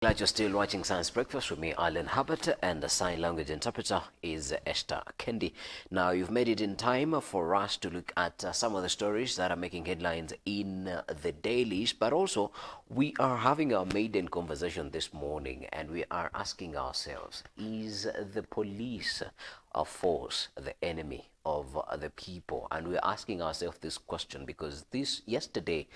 Glad you're still watching Science Breakfast with me, Alan Herbert, and the sign language interpreter is Esther Kendi. Now, you've made it in time for us to look at some of the stories that are making headlines in the dailies, but also we are having our maiden conversation this morning, and we are asking ourselves, is the police a force the enemy of the people? And we're asking ourselves this question because yesterday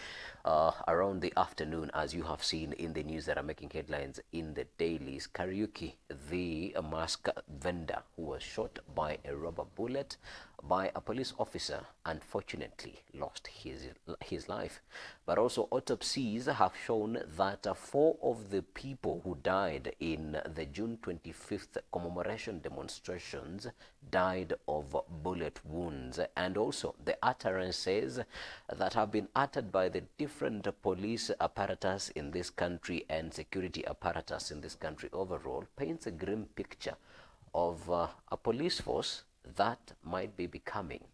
around the afternoon, as you have seen in the news that are making headlines in the dailies, Kariuki, the mask vendor who was shot by a rubber bullet by a police officer, unfortunately lost his life. But also autopsies have shown that 4 of the people who died in the June 25th commemoration demonstrations died of bullet wounds. And also the utterances that have been uttered by the different police apparatus in this country and security apparatus in this country overall paints a grim picture of a police force that might be becoming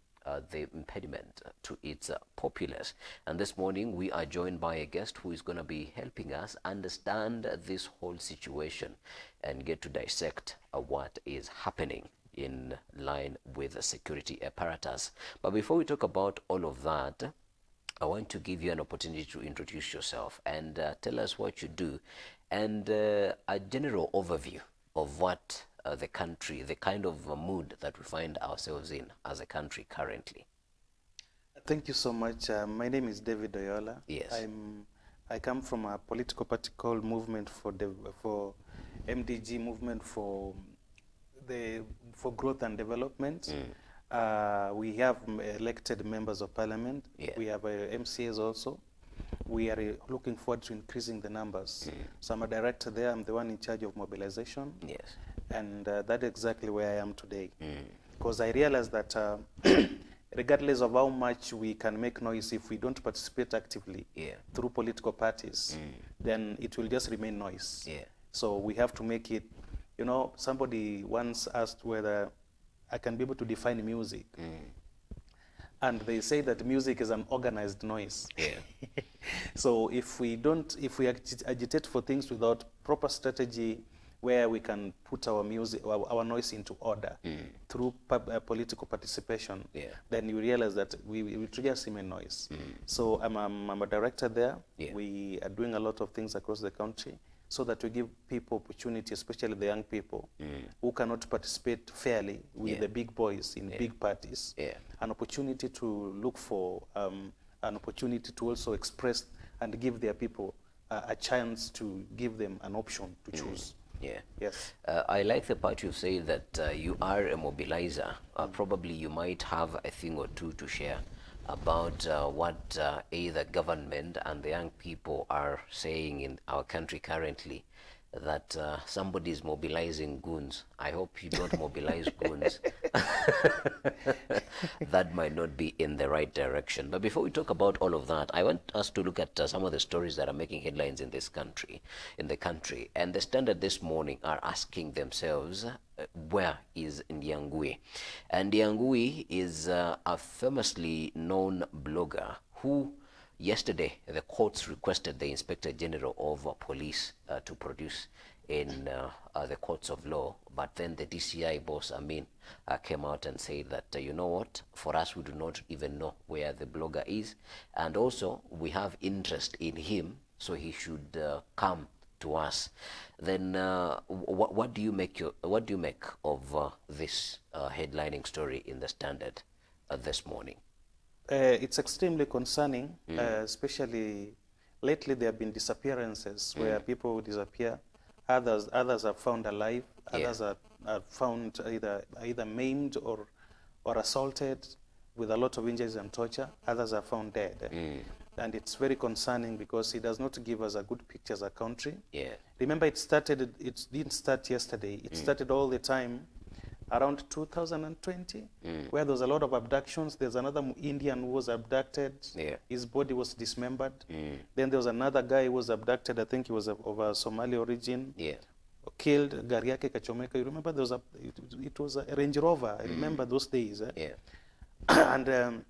the impediment to its populace. And this morning we are joined by a guest who is going to be helping us understand this whole situation and get to dissect what is happening in line with the security apparatus. But before we talk about all of that, I want to give you an opportunity to introduce yourself and tell us what you do and a general overview of what the country, the kind of mood that we find ourselves in as a country currently. Thank you so much. My name is David Oyola. Yes. I come from a political party called Movement for MDG, Movement for Growth and Development. We have elected members of parliament. Yeah. We have MCAs also. We are looking forward to increasing the numbers. So I'm a director there. I'm the one in charge of mobilization. Yes. And that's exactly where I am today. Because I realized that regardless of how much we can make noise, if we don't participate actively through political parties, then it will just remain noise. So we have to make it, you know, somebody once asked whether I can be able to define music. And they say that music is an organized noise. So if we agitate for things without proper strategy, where we can put our music, our noise into order through political participation, then you realize that we just remain noise. So I'm a director there. We are doing a lot of things across the country so that we give people opportunity, especially the young people who cannot participate fairly with the big boys in big parties, an opportunity to look for an opportunity to also express and give their people a chance to give them an option to choose. Yes. I like the part you say that you are a mobilizer. Probably you might have a thing or two to share about what either government and the young people are saying in our country currently, that somebody is mobilizing goons. I hope you don't mobilize goons. That might not be in the right direction. But before we talk about all of that, I want us to look at some of the stories that are making headlines in this country, And the Standard this morning are asking themselves, where is Ndiangui? And Ndiangui is a famously known blogger who yesterday, the courts requested the Inspector General of Police to produce in the courts of law, but then the DCI boss, Amin, came out and said that, you know what, for us, we do not even know where the blogger is, and also we have interest in him, so he should come to us. Then what do you make of this headlining story in the Standard this morning? It's extremely concerning, especially lately there have been disappearances where people disappear. Others are found alive. Others are found either maimed or assaulted with a lot of injuries and torture. Others are found dead. And it's very concerning because it does not give us a good picture as a country. Remember, it didn't start yesterday. It started all the time around 2020, where there was a lot of abductions. There's another Indian who was abducted. His body was dismembered. Then there was another guy who was abducted. I think he was of a Somali origin. Killed, gari yake kachomeka. You remember there was it was a Range Rover. I remember those days. And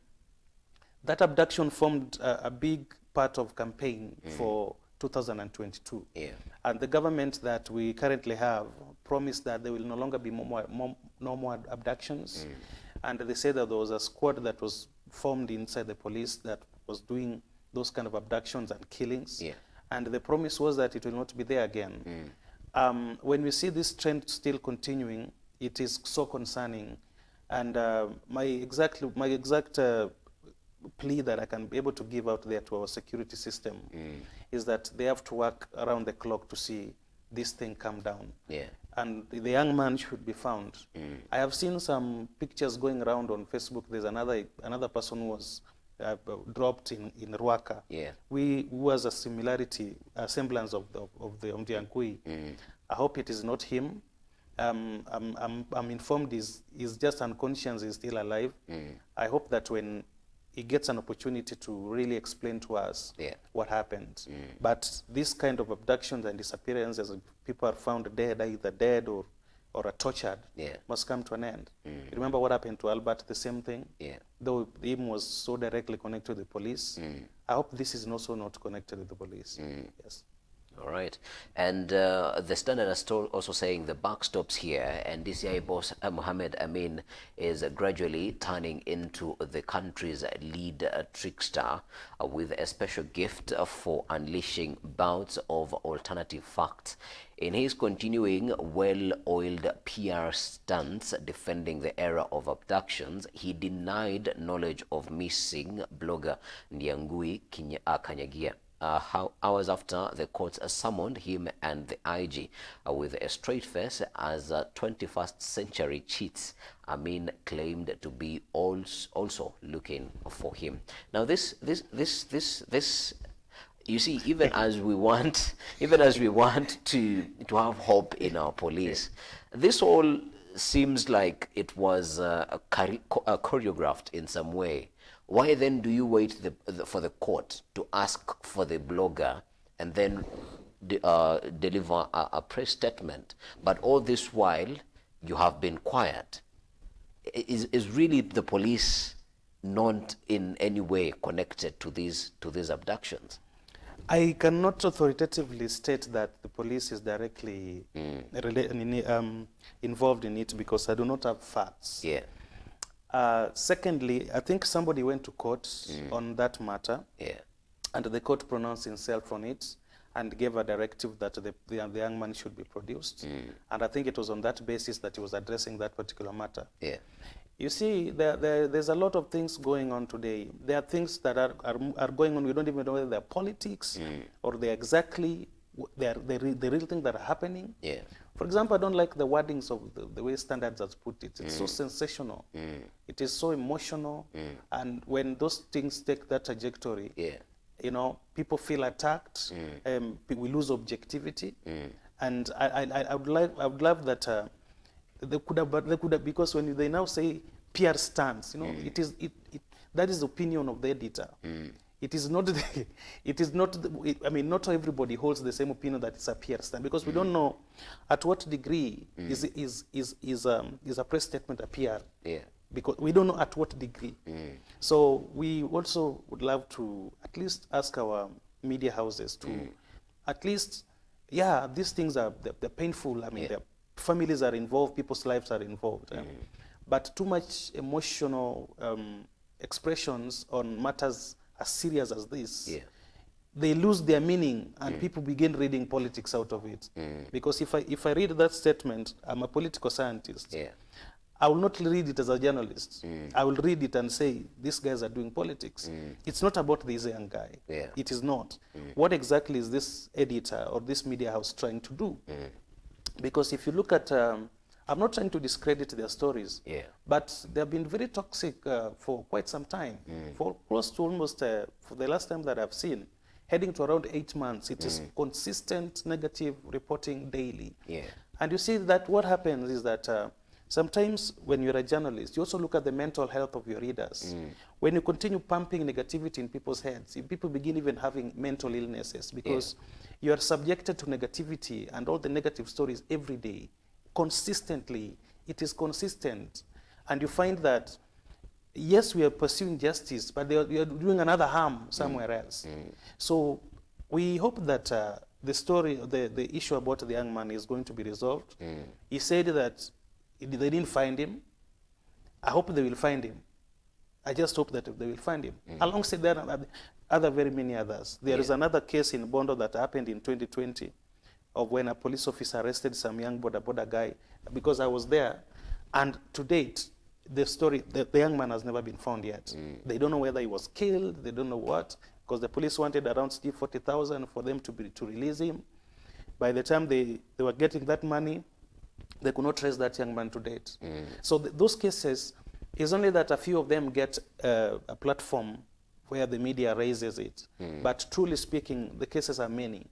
that abduction formed a big part of campaign for 2022. Yeah. And the government that we currently have promised that there will no longer be no more abductions. And they said that there was a squad that was formed inside the police that was doing those kind of abductions and killings. Yeah. And the promise was that it will not be there again. When we see this trend still continuing, it is so concerning. And my exact plea that I can be able to give out there to our security system is that they have to work around the clock to see this thing come down. Yeah. And the young man should be found. I have seen some pictures going around on Facebook. There's another person who was dropped in Rwaka. Yeah. Who has a semblance of the Omdiankui. I hope it is not him. I'm informed he's just unconscious, he's still alive. I hope that when he gets an opportunity to really explain to us what happened. But this kind of abductions and disappearances, people are found dead, either dead or are tortured, must come to an end. Remember what happened to Albert, the same thing? Though him was so directly connected to the police. I hope this is also not connected to the police. Yes. All right. And the Standard is also saying the buck stops here, and DCI boss Mohammed Amin is gradually turning into the country's lead trickster with a special gift for unleashing bouts of alternative facts. In his continuing well-oiled PR stunts defending the era of abductions, he denied knowledge of missing blogger Ndiangui Kanyagia. Hours after the courts summoned him and the IG with a straight face as 21st century cheats, Amin claimed to be also looking for him. Now this you see, even as we want to have hope in our police, this all seems like it was choreographed in some way. Why then do you wait for the court to ask for the blogger and then deliver a press statement? But all this while, you have been quiet. Is really the police not in any way connected to these abductions? I cannot authoritatively state that the police is directly involved in it because I do not have facts. Yeah. Secondly, I think somebody went to court on that matter, and the court pronounced itself on it and gave a directive that the young man should be produced. And I think it was on that basis that he was addressing that particular matter. Yeah. You see, there's a lot of things going on today. There are things that are going on. We don't even know whether they're politics or they're exactly the real thing that are happening. Yeah. For example, I don't like the wordings of the way Standards has put it. It's so sensational. It is so emotional. And when those things take that trajectory, you know, people feel attacked. We lose objectivity. And I would love that they could have, because when they now say PR stance, you know, that is the opinion of the editor. It is not I mean, not everybody holds the same opinion that it's a PR stand, because we don't know at what degree is a press statement a PR. Yeah. Because we don't know at what degree. So we also would love to at least ask our media houses to at least, these things are they're painful. I mean, families are involved, people's lives are involved. But too much emotional expressions on matters as serious as this, they lose their meaning, and people begin reading politics out of it. Because if I read that statement, I'm a political scientist. I will not read it as a journalist. I will read it and say, these guys are doing politics. It's not about this young guy. It is not. What exactly is this editor or this media house trying to do? Because if you look at, I'm not trying to discredit their stories, but they have been very toxic for quite some time. For close to almost, for the last time that I've seen, heading to around 8 months, it is consistent negative reporting daily. And you see that what happens is that sometimes when you're a journalist, you also look at the mental health of your readers. When you continue pumping negativity in people's heads, people begin even having mental illnesses, because you are subjected to negativity and all the negative stories every day, consistently. It is consistent. And you find that, yes, we are pursuing justice, but we are doing another harm somewhere else. So We hope that the story, the issue about the young man is going to be resolved. He said that they didn't find him. I hope they will find him. I just hope that they will find him. Alongside there are other very many others. There is another case in Bondo that happened in 2020 of when a police officer arrested some young border guy, because I was there. And to date, the story, the young man has never been found yet. They don't know whether he was killed, they don't know what, because the police wanted around 40,000 for them to release him. By the time they were getting that money, they could not trace that young man to date. So those cases, it's only that a few of them get a platform where the media raises it. But truly speaking, the cases are many.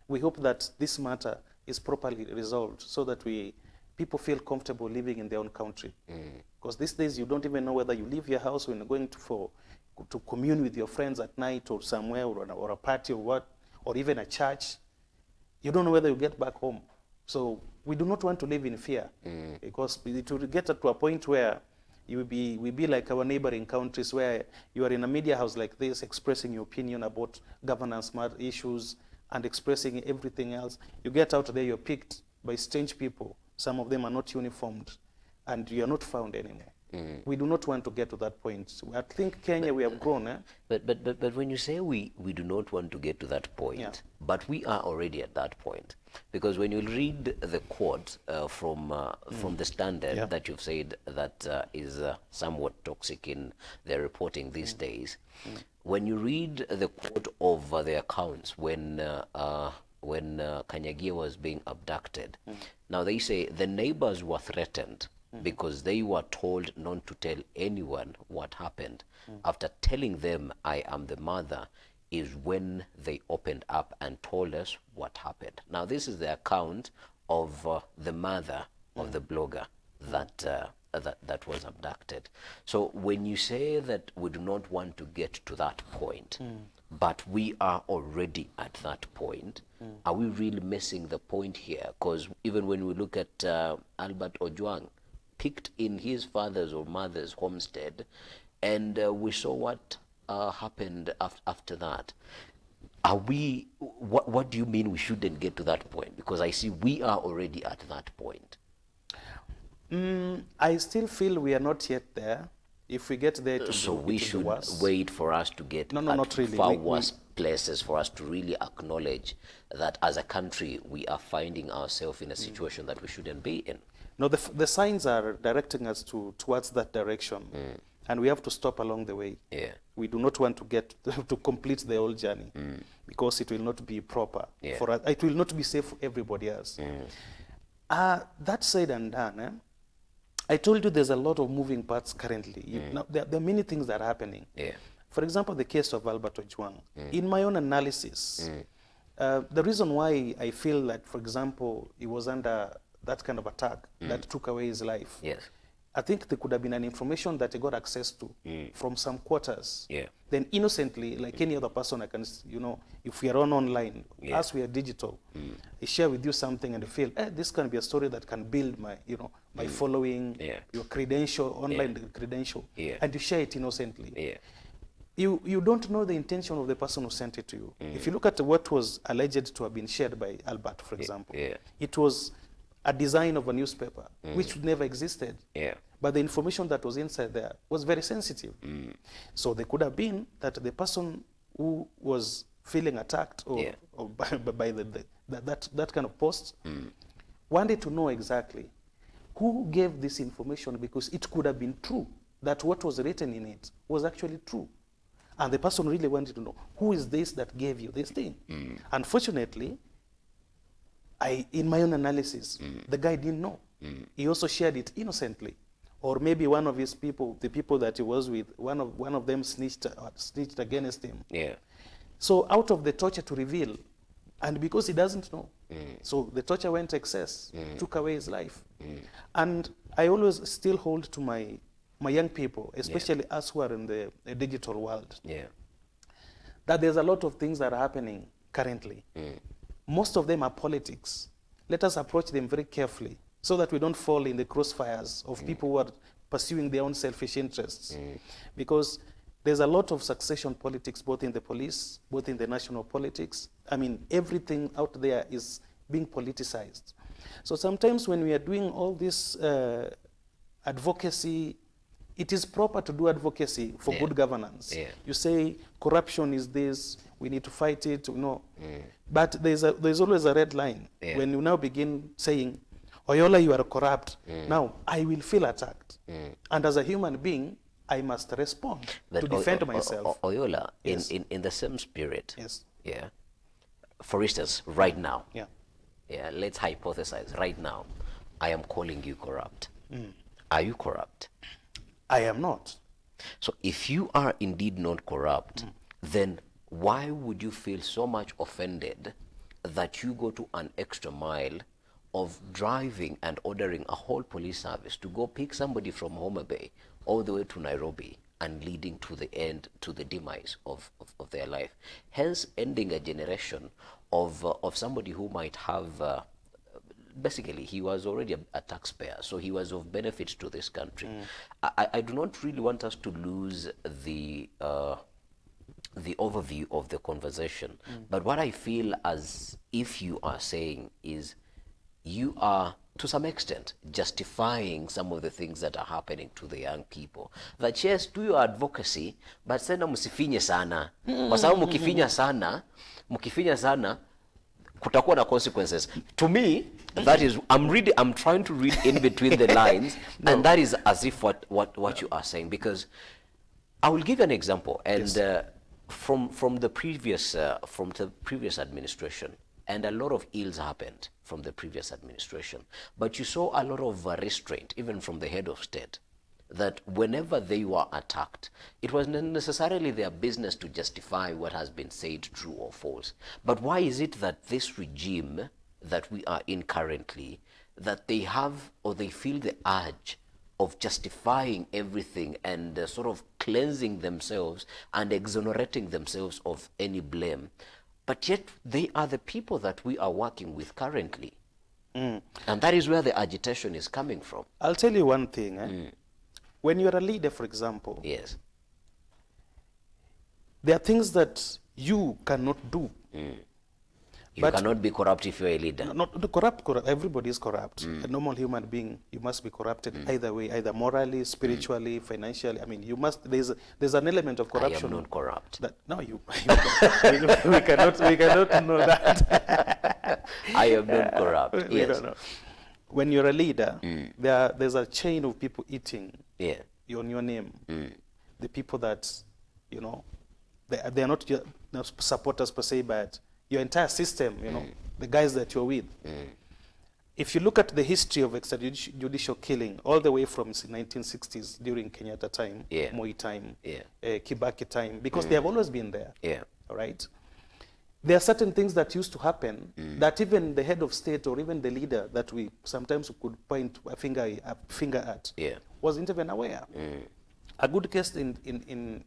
We hope that this matter is properly resolved so that people feel comfortable living in their own country. Because these days you don't even know whether you leave your house when you're going to commune with your friends at night or somewhere or a party or what, or even a church. You don't know whether you get back home. So we do not want to live in fear, because it will get to a point where we be like our neighboring countries, where you are in a media house like this expressing your opinion about governance issues and expressing everything else. You get out there, you're picked by strange people. Some of them are not uniformed, and you are not found anymore. We do not want to get to that point. I think Kenya, we have grown. But when you say we do not want to get to that point, but we are already at that point. Because when you read the quote from the Standard that you've said that is somewhat toxic in their reporting these days, when you read the quote of the accounts when Kanyagia was being abducted, now they say the neighbors were threatened because they were told not to tell anyone what happened. After telling them I am the mother is when they opened up and told us what happened. Now this is the account of the mother of the blogger that was abducted. So when you say that we do not want to get to that point, but we are already at that point, are we really missing the point here? Because even when we look at Albert Ojwang, picked in his father's or mother's homestead, and we saw what happened after that. Are we, what do you mean we shouldn't get to that point? Because I see we are already at that point. I still feel we are not yet there. If we get there, so we should wait for us to get not really. Far worse places for us to really acknowledge that as a country we are finding ourselves in a situation that we shouldn't be in. No, the signs are directing us towards that direction, and we have to stop along the way. We do not want to get to complete the whole journey, because it will not be proper for us. It will not be safe for everybody else. That said and done, I told you there's a lot of moving parts currently. Now, there are many things that are happening. For example, the case of Albert Ojwang. In my own analysis, the reason why I feel that, for example, he was under that kind of attack that took away his life. I think there could have been an information that he got access to from some quarters. Then innocently, like any other person, I can, if we are online, as we are digital, I share with you something and you feel, this can be a story that can build my, my following, your credential, online credential, and you share it innocently. You don't know the intention of the person who sent it to you. If you look at what was alleged to have been shared by Albert, for example, it was a design of a newspaper, which never existed. But the information that was inside there was very sensitive. So there could have been that the person who was feeling attacked or by that kind of post wanted to know exactly who gave this information, because it could have been true that what was written in it was actually true. And the person really wanted to know, who is this that gave you this thing? Unfortunately, in my own analysis, the guy didn't know. He also shared it innocently. Or maybe one of his people, the people that he was with, one of them snitched against him. So out of the torture to reveal, and because he doesn't know, so the torture went excess, took away his life. And I always still hold to my young people, especially us who are in the digital world, that there's a lot of things that are happening currently. Most of them are politics. Let us approach them very carefully so that we don't fall in the crossfires of people who are pursuing their own selfish interests. Because there's a lot of succession politics, both in the police, both in the national politics. I mean, everything out there is being politicized. So sometimes when we are doing all this advocacy, it is proper to do advocacy for good governance. You say corruption is this, we need to fight it, you know. But there's always a red line. When you now begin saying, Oyola, you are corrupt, now I will feel attacked. And as a human being, I must respond to defend myself. Oyola, yes. in the same spirit, yes. For instance, right now, let's hypothesize, right now, I am calling you corrupt. Are you corrupt? I am not. So if you are indeed not corrupt, then why would you feel so much offended that you go to an extra mile of driving and ordering a whole police service to go pick somebody from Homa Bay all the way to Nairobi and leading to the end, to the demise of their life, hence ending a generation of somebody who might have basically, he was already a taxpayer, so he was of benefit to this country. I do not really want us to lose the overview of the conversation, but what I feel as if you are saying is you are, to some extent, justifying some of the things that are happening to the young people. That yes, do your advocacy, but sena msifinye sana. Kwa sababu mkifinya sana, kutakuwa na consequences. To me, that is, I'm trying to read in between the lines, and that is as if what you are saying, because I will give you an example, and from the previous administration, and a lot of ills happened from the previous administration, but you saw a lot of restraint, even from the head of state, that whenever they were attacked, it was not necessarily their business to justify what has been said, true or false. But why is it that this regime that we are in currently, that they have, or they feel the urge of justifying everything and sort of cleansing themselves and exonerating themselves of any blame? But yet they are the people that we are working with currently. And that is where the agitation is coming from. I'll tell you one thing. When you're a leader, for example, there are things that you cannot do. You cannot be corrupt if you're a leader. Not corrupt. Everybody is corrupt. A normal human being, you must be corrupted either way, either morally, spiritually, financially. I mean, you must. There's an element of corruption. I am not corrupt. No, you we cannot know that. I am not corrupt. Yes. When you're a leader, there's a chain of people eating on your name. The people that, you know, they are not supporters per se, but your entire system, you know, the guys that you're with. If you look at the history of extrajudicial killing, all the way from 1960s during Kenyatta time, Moi time, Kibaki time, because they have always been there. All right. There are certain things that used to happen that even the head of state or even the leader that we sometimes could point a finger at wasn't even aware. A good case in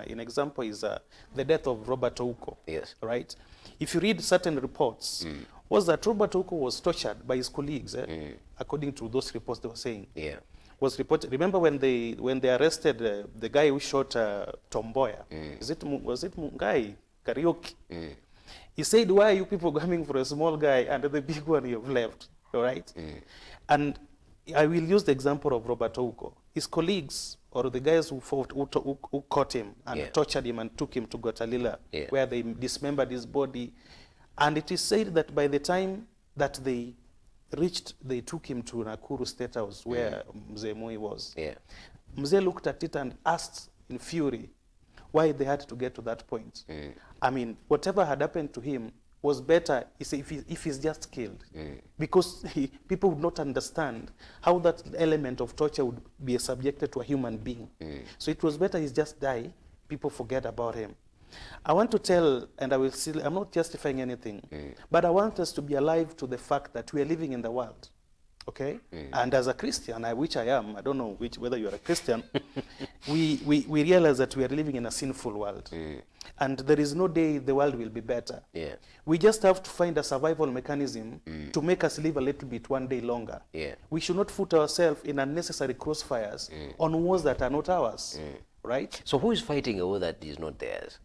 example is the death of Robert Ouko. Right. If you read certain reports, was that Robert Ouko was tortured by his colleagues, according to those reports they were saying. Was reported. Remember when they arrested the guy who shot Tomboya? Was it Mungai Karaoke? He said, "Why are you people coming for a small guy and the big one you have left?" All right. And I will use the example of Robert Ouko. His colleagues, or the guys who caught him and tortured him and took him to Gotalila, where they dismembered his body. And it is said that by the time that they took him to Nakuru State House, where Mzee Moi was. Mzee looked at it and asked in fury why they had to get to that point. I mean, whatever had happened to him was better if he's just killed. Because people would not understand how that element of torture would be subjected to a human being. So it was better he's just die, people forget about him. I want to tell, and I'm not justifying anything, but I want us to be alive to the fact that we are living in the world. Okay? And as a Christian, which I am, I don't know whether you are a Christian, we realize that we are living in a sinful world. And there is no day the world will be better. We just have to find a survival mechanism to make us live a little bit one day longer. We should not put ourselves in unnecessary crossfires on wars that are not ours. right? So who is fighting a war that is not theirs?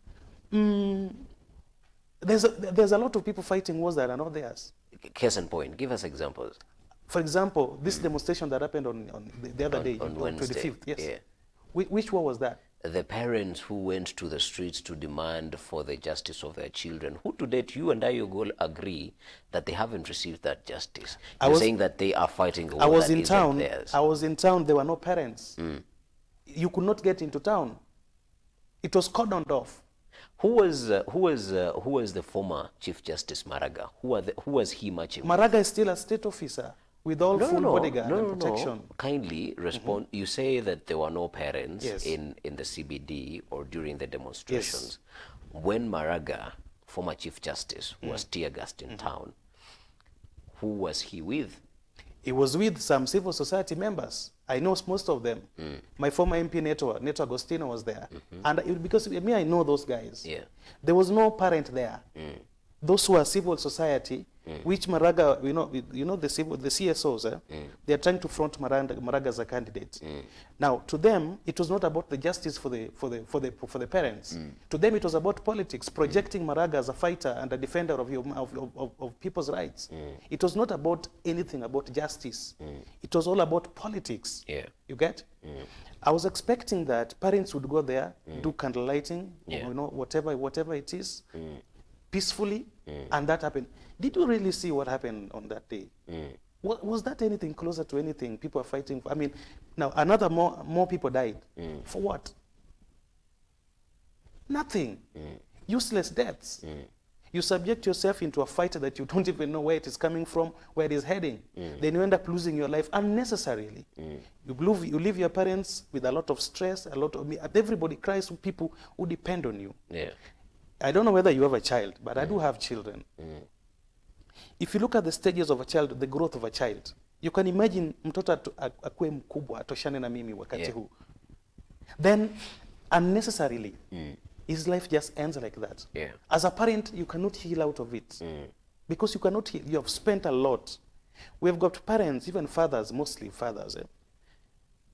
There's a lot of people fighting wars that are not theirs. Case in point, give us examples. For example, this demonstration that happened on the other day, On on Wednesday, 25th, yes. yeah. Which war was that? The parents who went to the streets to demand for the justice of their children, who to date, you and Oyola agree that they haven't received that justice. You're saying that they are fighting a war I was that in isn't town. theirs. I was in town. There were no parents. You could not get into town. It was cordoned off. Who was the former Chief Justice Maraga? Who was he matching? Maraga is still a state officer with all full bodyguard and protection. No. Kindly respond. You say that there were no parents Yes. in the CBD or during the demonstrations. When Maraga, former Chief Justice, was tear gassed in town, who was he with? He was with some civil society members. I know most of them. My former MP Neto Agostino was there. And because me, I know those guys. Yeah. There was no parent there. Those who are civil society, which Maraga, the CSOs, they are trying to front Maraga as a candidate. Now, to them, it was not about the justice for the parents. To them, it was about politics, projecting Maraga as a fighter and a defender of people's rights. It was not about anything about justice. It was all about politics. Yeah. You get? I was expecting that parents would go there, do candle lighting, whatever it is, peacefully, and that happened. Did you really see what happened on that day? Was that anything closer to anything people are fighting for? I mean, now another more people died. For what? Nothing. Useless deaths. You subject yourself into a fight that you don't even know where it is coming from, where it is heading. Then you end up losing your life unnecessarily. You leave your parents with a lot of stress, everybody cries for people who depend on you. Yeah. I don't know whether you have a child, but I do have children. If you look at the stages of a child, the growth of a child, you can imagine mtoto akue mkubwa atoshane na mimi wakati huu. Then unnecessarily, his life just ends like that. Yeah. As a parent, you cannot heal out of it. Because you cannot heal. You have spent a lot. We've got parents, even fathers, mostly fathers.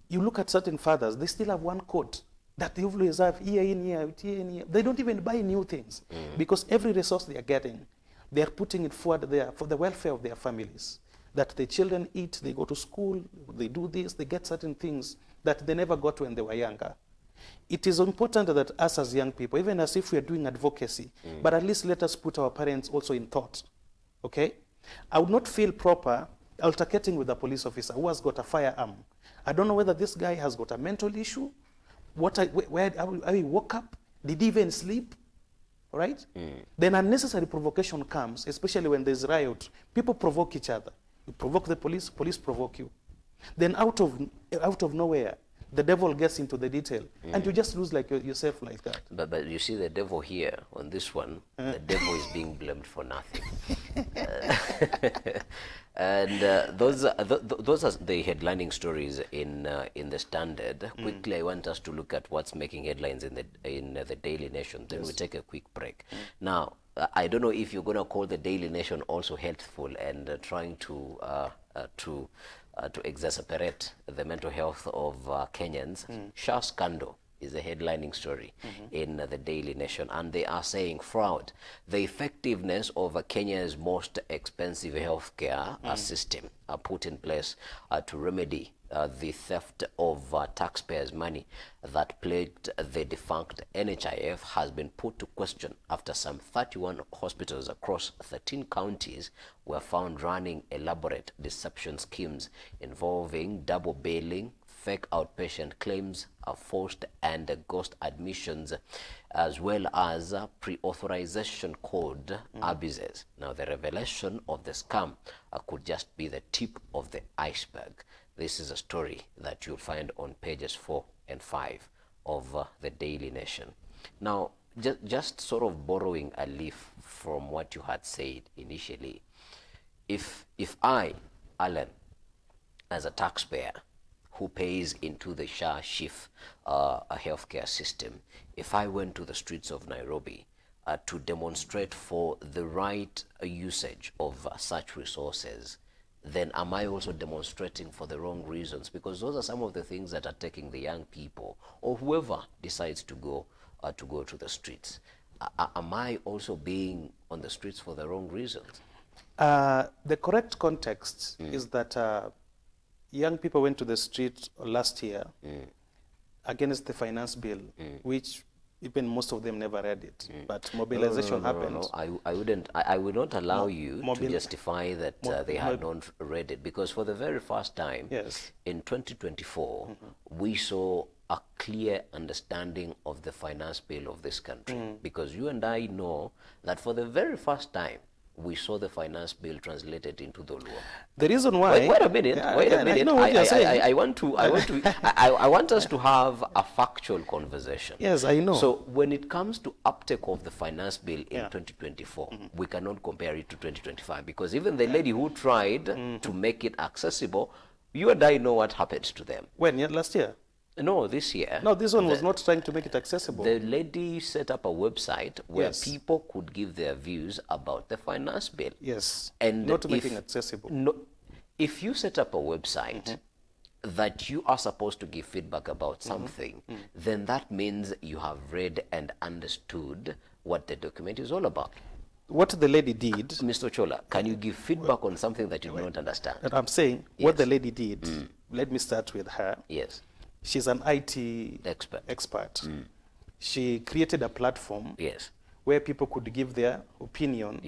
You look at certain fathers, they still have one coat that they always have year in, year out, year in, year. They don't even buy new things because every resource they are getting, they are putting it forward there for the welfare of their families. That the children eat, they go to school, they do this, they get certain things that they never got when they were younger. It is important that us as young people, even as if we are doing advocacy, but at least let us put our parents also in thought, okay? I would not feel proper altercating with a police officer who has got a firearm. I don't know whether this guy has got a mental issue, how he woke up, did he even sleep, right? Then unnecessary provocation comes, especially when there's riot. People provoke each other. You provoke the police, police provoke you. Then out of nowhere, the devil gets into the detail, and you just lose yourself like that. But you see the devil here on this one, the devil is being blamed for nothing. And those are the headlining stories in the Standard. Quickly, I want us to look at what's making headlines in the Daily Nation. Then we take a quick break. Now, I don't know if you're going to call the Daily Nation also healthful and trying to exacerbate the mental health of Kenyans. Shah scandal is the headlining story in the Daily Nation, and they are saying fraud. The effectiveness of Kenya's most expensive healthcare system are put in place to remedy the theft of taxpayers' money that plagued the defunct NHIF has been put to question after some 31 hospitals across 13 counties were found running elaborate deception schemes involving double billing, fake outpatient claims, forced and ghost admissions, as well as pre-authorization code abuses. Now, the revelation of the scam could just be the tip of the iceberg. This is a story that you'll find on pages 4 and 5 of the Daily Nation. Now, just sort of borrowing a leaf from what you had said initially, if I, Alan, as a taxpayer who pays into the Shah Shif a healthcare system, if I went to the streets of Nairobi to demonstrate for the right usage of such resources, then am I also demonstrating for the wrong reasons? Because those are some of the things that are taking the young people or whoever decides to go to the streets. Am I also being on the streets for the wrong reasons? The correct context is that young people went to the street last year against the finance bill, which even most of them never read it. But mobilization happened. No, I would not allow you to justify that they had not read it, because for the very first time in 2024, we saw a clear understanding of the finance bill of this country. Because you and I know that for the very first time, we saw the finance bill translated into the law. The reason why... Wait a minute. I want us to have a factual conversation. Yes, I know. So when it comes to uptake of the finance bill in 2024, we cannot compare it to 2025, because even the lady who tried to make it accessible, you and I know what happened to them. When? Last year? No, this year. No, this one was not trying to make it accessible. The lady set up a website where people could give their views about the finance bill. Yes, and not making it accessible. No, if you set up a website that you are supposed to give feedback about something, then that means you have read and understood what the document is all about. What the lady did... Mr. Oyola, can you give feedback on something that you don't understand? I'm saying what the lady did, let me start with her. Yes. She's an IT expert. She created a platform where people could give their opinion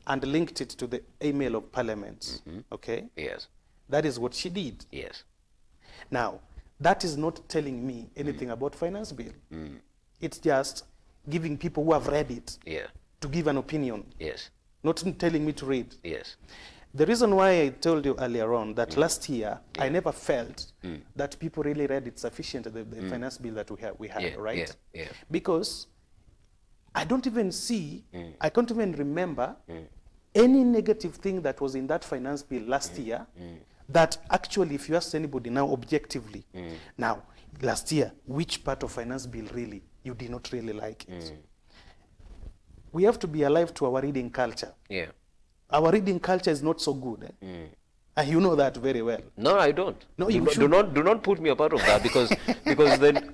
and linked it to the email of Parliament. Okay? Yes. That is what she did. Yes. Now, that is not telling me anything about finance bill. It's just giving people who have read it to give an opinion. Yes. Not telling me to read. Yes. The reason why I told you earlier on that last year I never felt that people really read it sufficient, the finance bill that we had, right? Because I don't even see, I can't even remember any negative thing that was in that finance bill last year that actually, if you ask anybody now objectively, now, last year, which part of finance bill really, you did not really like it? We have to be alive to our reading culture. Our reading culture is not so good. And you know that very well. No, I don't. No, do not put me a part of that, because then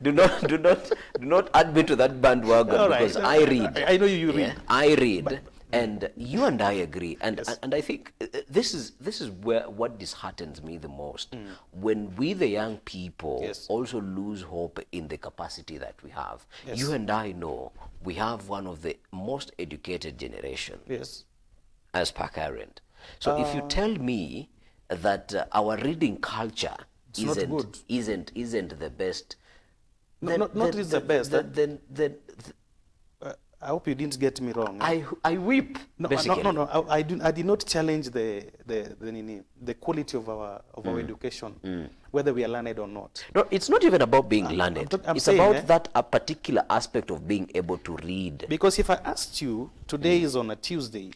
do not add me to that bandwagon, because I read. I know you read. I read, and you and I agree. And and I think this is what disheartens me the most, when we the young people also lose hope in the capacity that we have. You and I know we have one of the most educated generation. As per current. So if you tell me that our reading culture isn't the best, not the best. Then I hope you didn't get me wrong. I weep. Basically. No. I did not challenge the quality of our education, whether we are learned or not. No, it's not even about being learned. It's saying, about that a particular aspect of being able to read. Because if I asked you, today is on a Tuesday.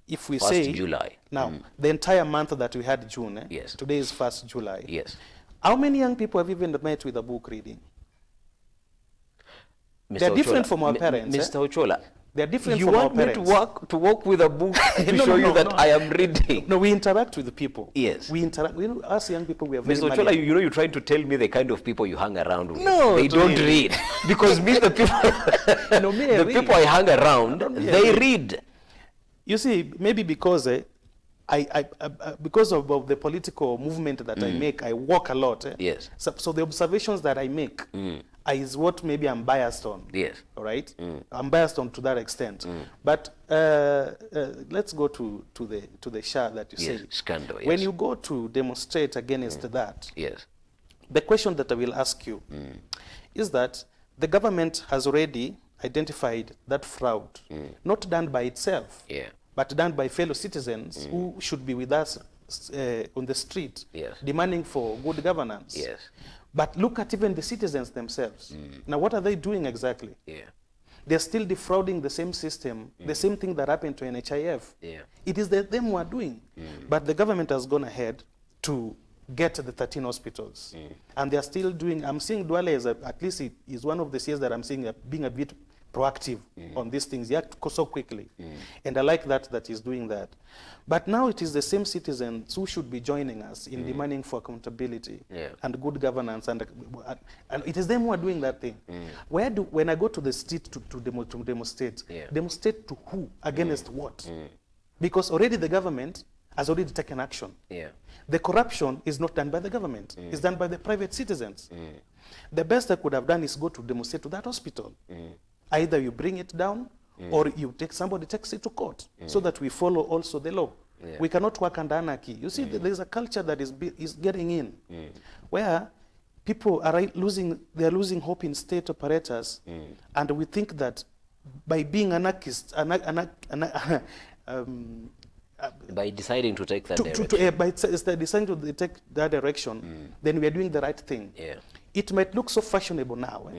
If we say July. Now, the entire month that we had June, today is 1st July. How many young people have even met with a book reading? They're different from our parents. Mr. Oyola, they're different from our parents. You want me to walk with a book to show you that I am reading? No, we interact with the people. We interact. Us young people, we are very... Mr. Oyola, you're trying to tell me the kind of people you hang around with. No, they don't read. Because me, the people, people I hang around, they read. You see, maybe because because of the political movement that I make, I walk a lot. So the observations that I make is what maybe I'm biased on. All right? I'm biased on to that extent. But let's go to the SHA that you say. Scandal. When you go to demonstrate against that, the question that I will ask you is that the government has already identified that fraud, not done by itself, but done by fellow citizens who should be with us on the street, demanding for good governance. But look at even the citizens themselves. Now, what are they doing exactly? They're still defrauding the same system, the same thing that happened to NHIF. It is them who are doing. But the government has gone ahead to get the 13 hospitals. And they're still doing, I'm seeing Duale as at least it is one of the CAs that I'm seeing being a bit proactive on these things. He acted so quickly. And I like that he's doing that. But now it is the same citizens who should be joining us in demanding for accountability and good governance. And it is them who are doing that thing. When I go to the street to demonstrate, demonstrate to who? Against what? Because already the government has already taken action. The corruption is not done by the government. It's done by the private citizens. The best I could have done is go to demonstrate to that hospital. Either you bring it down or you take somebody takes it to court so that we follow also the law. We cannot work under anarchy. You see, there's a culture that is getting in where people are they're losing hope in state operators, and we think that by being anarchists, by deciding to take that direction. By deciding to take that direction, then we are doing the right thing. It might look so fashionable now,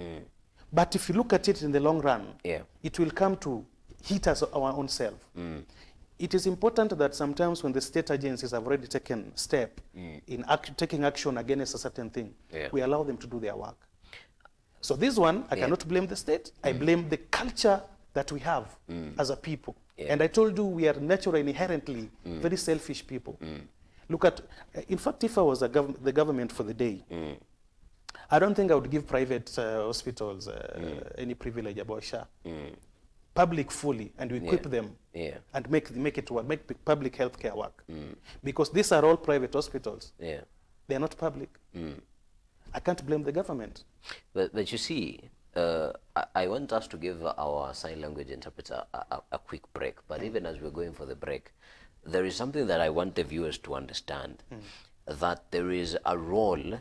but if you look at it in the long run, it will come to hit us our own self. It is important that sometimes when the state agencies have already taken step in taking action against a certain thing, we allow them to do their work. So this one, I cannot blame the state. I blame the culture that we have as a people. And I told you we are naturally, inherently very selfish people. Look at, in fact, if I was the government for the day, I don't think I would give private hospitals any privilege about SHA. Public fully, and we equip them and make it work, make public healthcare work. Because these are all private hospitals. They are not public. I can't blame the government. But you see, I want us to give our sign language interpreter a quick break. But even as we're going for the break, there is something that I want the viewers to understand, that there is a role.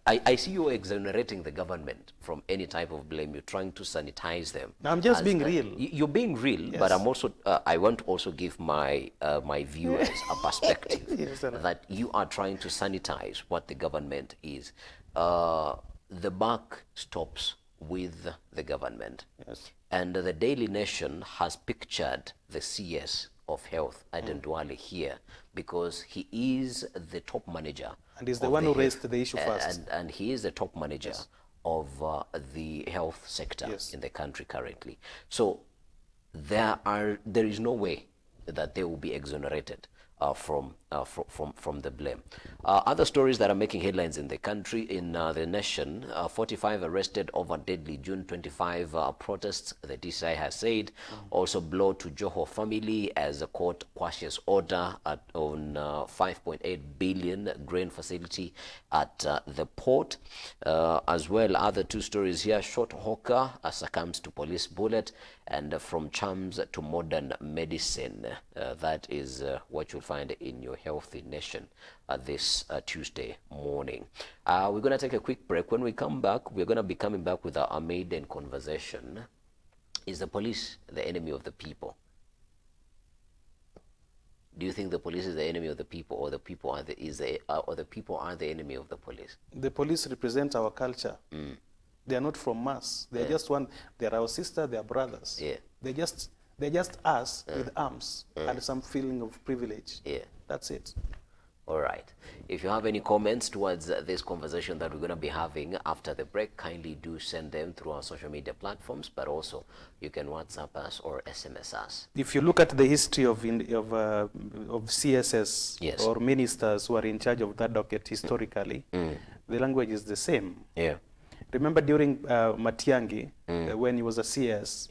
I see you exonerating the government from any type of blame. You're trying to sanitize them. No, I'm just being real. You're being real, but I'm also. I want to also give my my viewers a perspective that you are trying to sanitize what the government is. The buck stops with the government, and the Daily Nation has pictured the CS of health, Aden Duale, here because he is the top manager. And he's the one who raised the issue first. And he is the top manager of the health sector in the country currently. So there is no way that they will be exonerated from the blame. Other stories that are making headlines in the country, in the nation, 45 arrested over deadly June 25 protests, the DCI has said. Also blow to Joho family as the court quashes order on 5.8 billion grain facility at the port. As well, other two stories here, short hawker succumbs to police bullet, and from charms to modern medicine. That is what you'll find in your Healthy Nation this Tuesday morning. We're going to take a quick break. When we come back, we're going to be coming back with our maiden conversation. Is the police the enemy of the people? Do you think the police is the enemy of the people, or the people are the people are the enemy of the police? The police represent our culture. They are not from us. They are just one. They are our sister. They are brothers. They're just us with arms and some feeling of privilege. That's it. All right. If you have any comments towards this conversation that we're going to be having after the break, kindly do send them through our social media platforms, but also you can WhatsApp us or SMS us. If you look at the history of CSS or ministers who are in charge of that docket historically, the language is the same. Remember during Matiang'i, when he was a CS,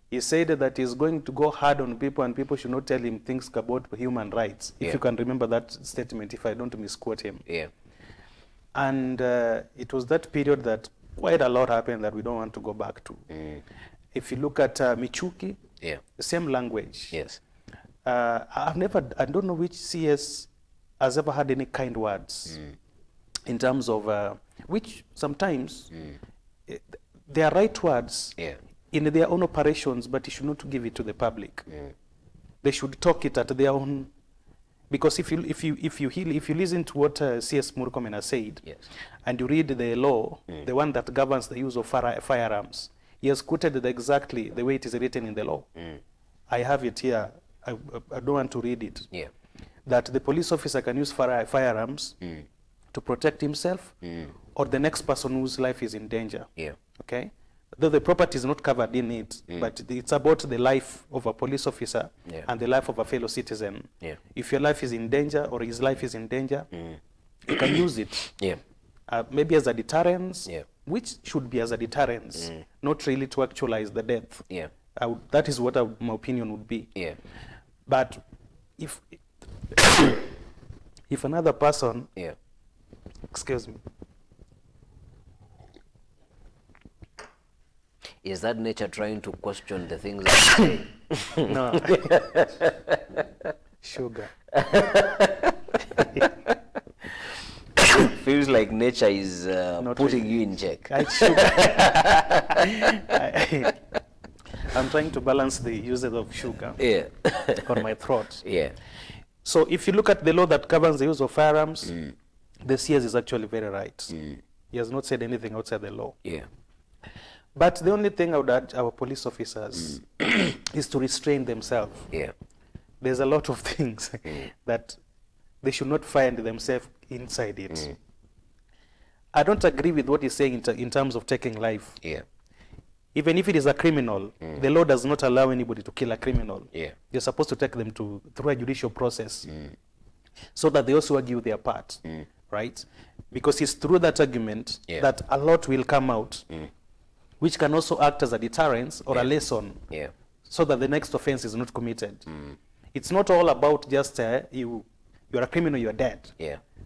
he said that he's going to go hard on people and people should not tell him things about human rights. If you can remember that statement, if I don't misquote him. And it was that period that quite a lot happened that we don't want to go back to. If you look at Michuki, the same language. I don't know which CS has ever had any kind words in terms of, which sometimes they are right words in their own operations, but you should not give it to the public. They should talk it at their own, because if you listen to what CS Murkomen has said, and you read the law, the one that governs the use of firearms, he has quoted exactly the way it is written in the law. I have it here. I don't want to read it. That the police officer can use firearms to protect himself or the next person whose life is in danger. Okay? though the property is not covered in it, but it's about the life of a police officer and the life of a fellow citizen. If your life is in danger or his life is in danger, you can use it. Maybe as a deterrence, which should be as a deterrence, not really to actualize the death. That is what my opinion would be. But if if another person, excuse me, is that nature trying to question the things I say? No. Sugar. Feels like nature is putting really. you in check. I'm trying to balance the usage of sugar on my throat. So if you look at the law that governs the use of firearms, the CS is actually very right. He has not said anything outside the law. But the only thing I would urge our police officers is to restrain themselves. There's a lot of things that they should not find themselves inside it. I don't agree with what he's saying in terms of taking life. Even if it is a criminal, the law does not allow anybody to kill a criminal. You're supposed to take them through a judicial process so that they also argue their part, right? Because it's through that argument that a lot will come out, which can also act as a deterrence or a lesson so that the next offense is not committed. It's not all about just you're a criminal, you're dead.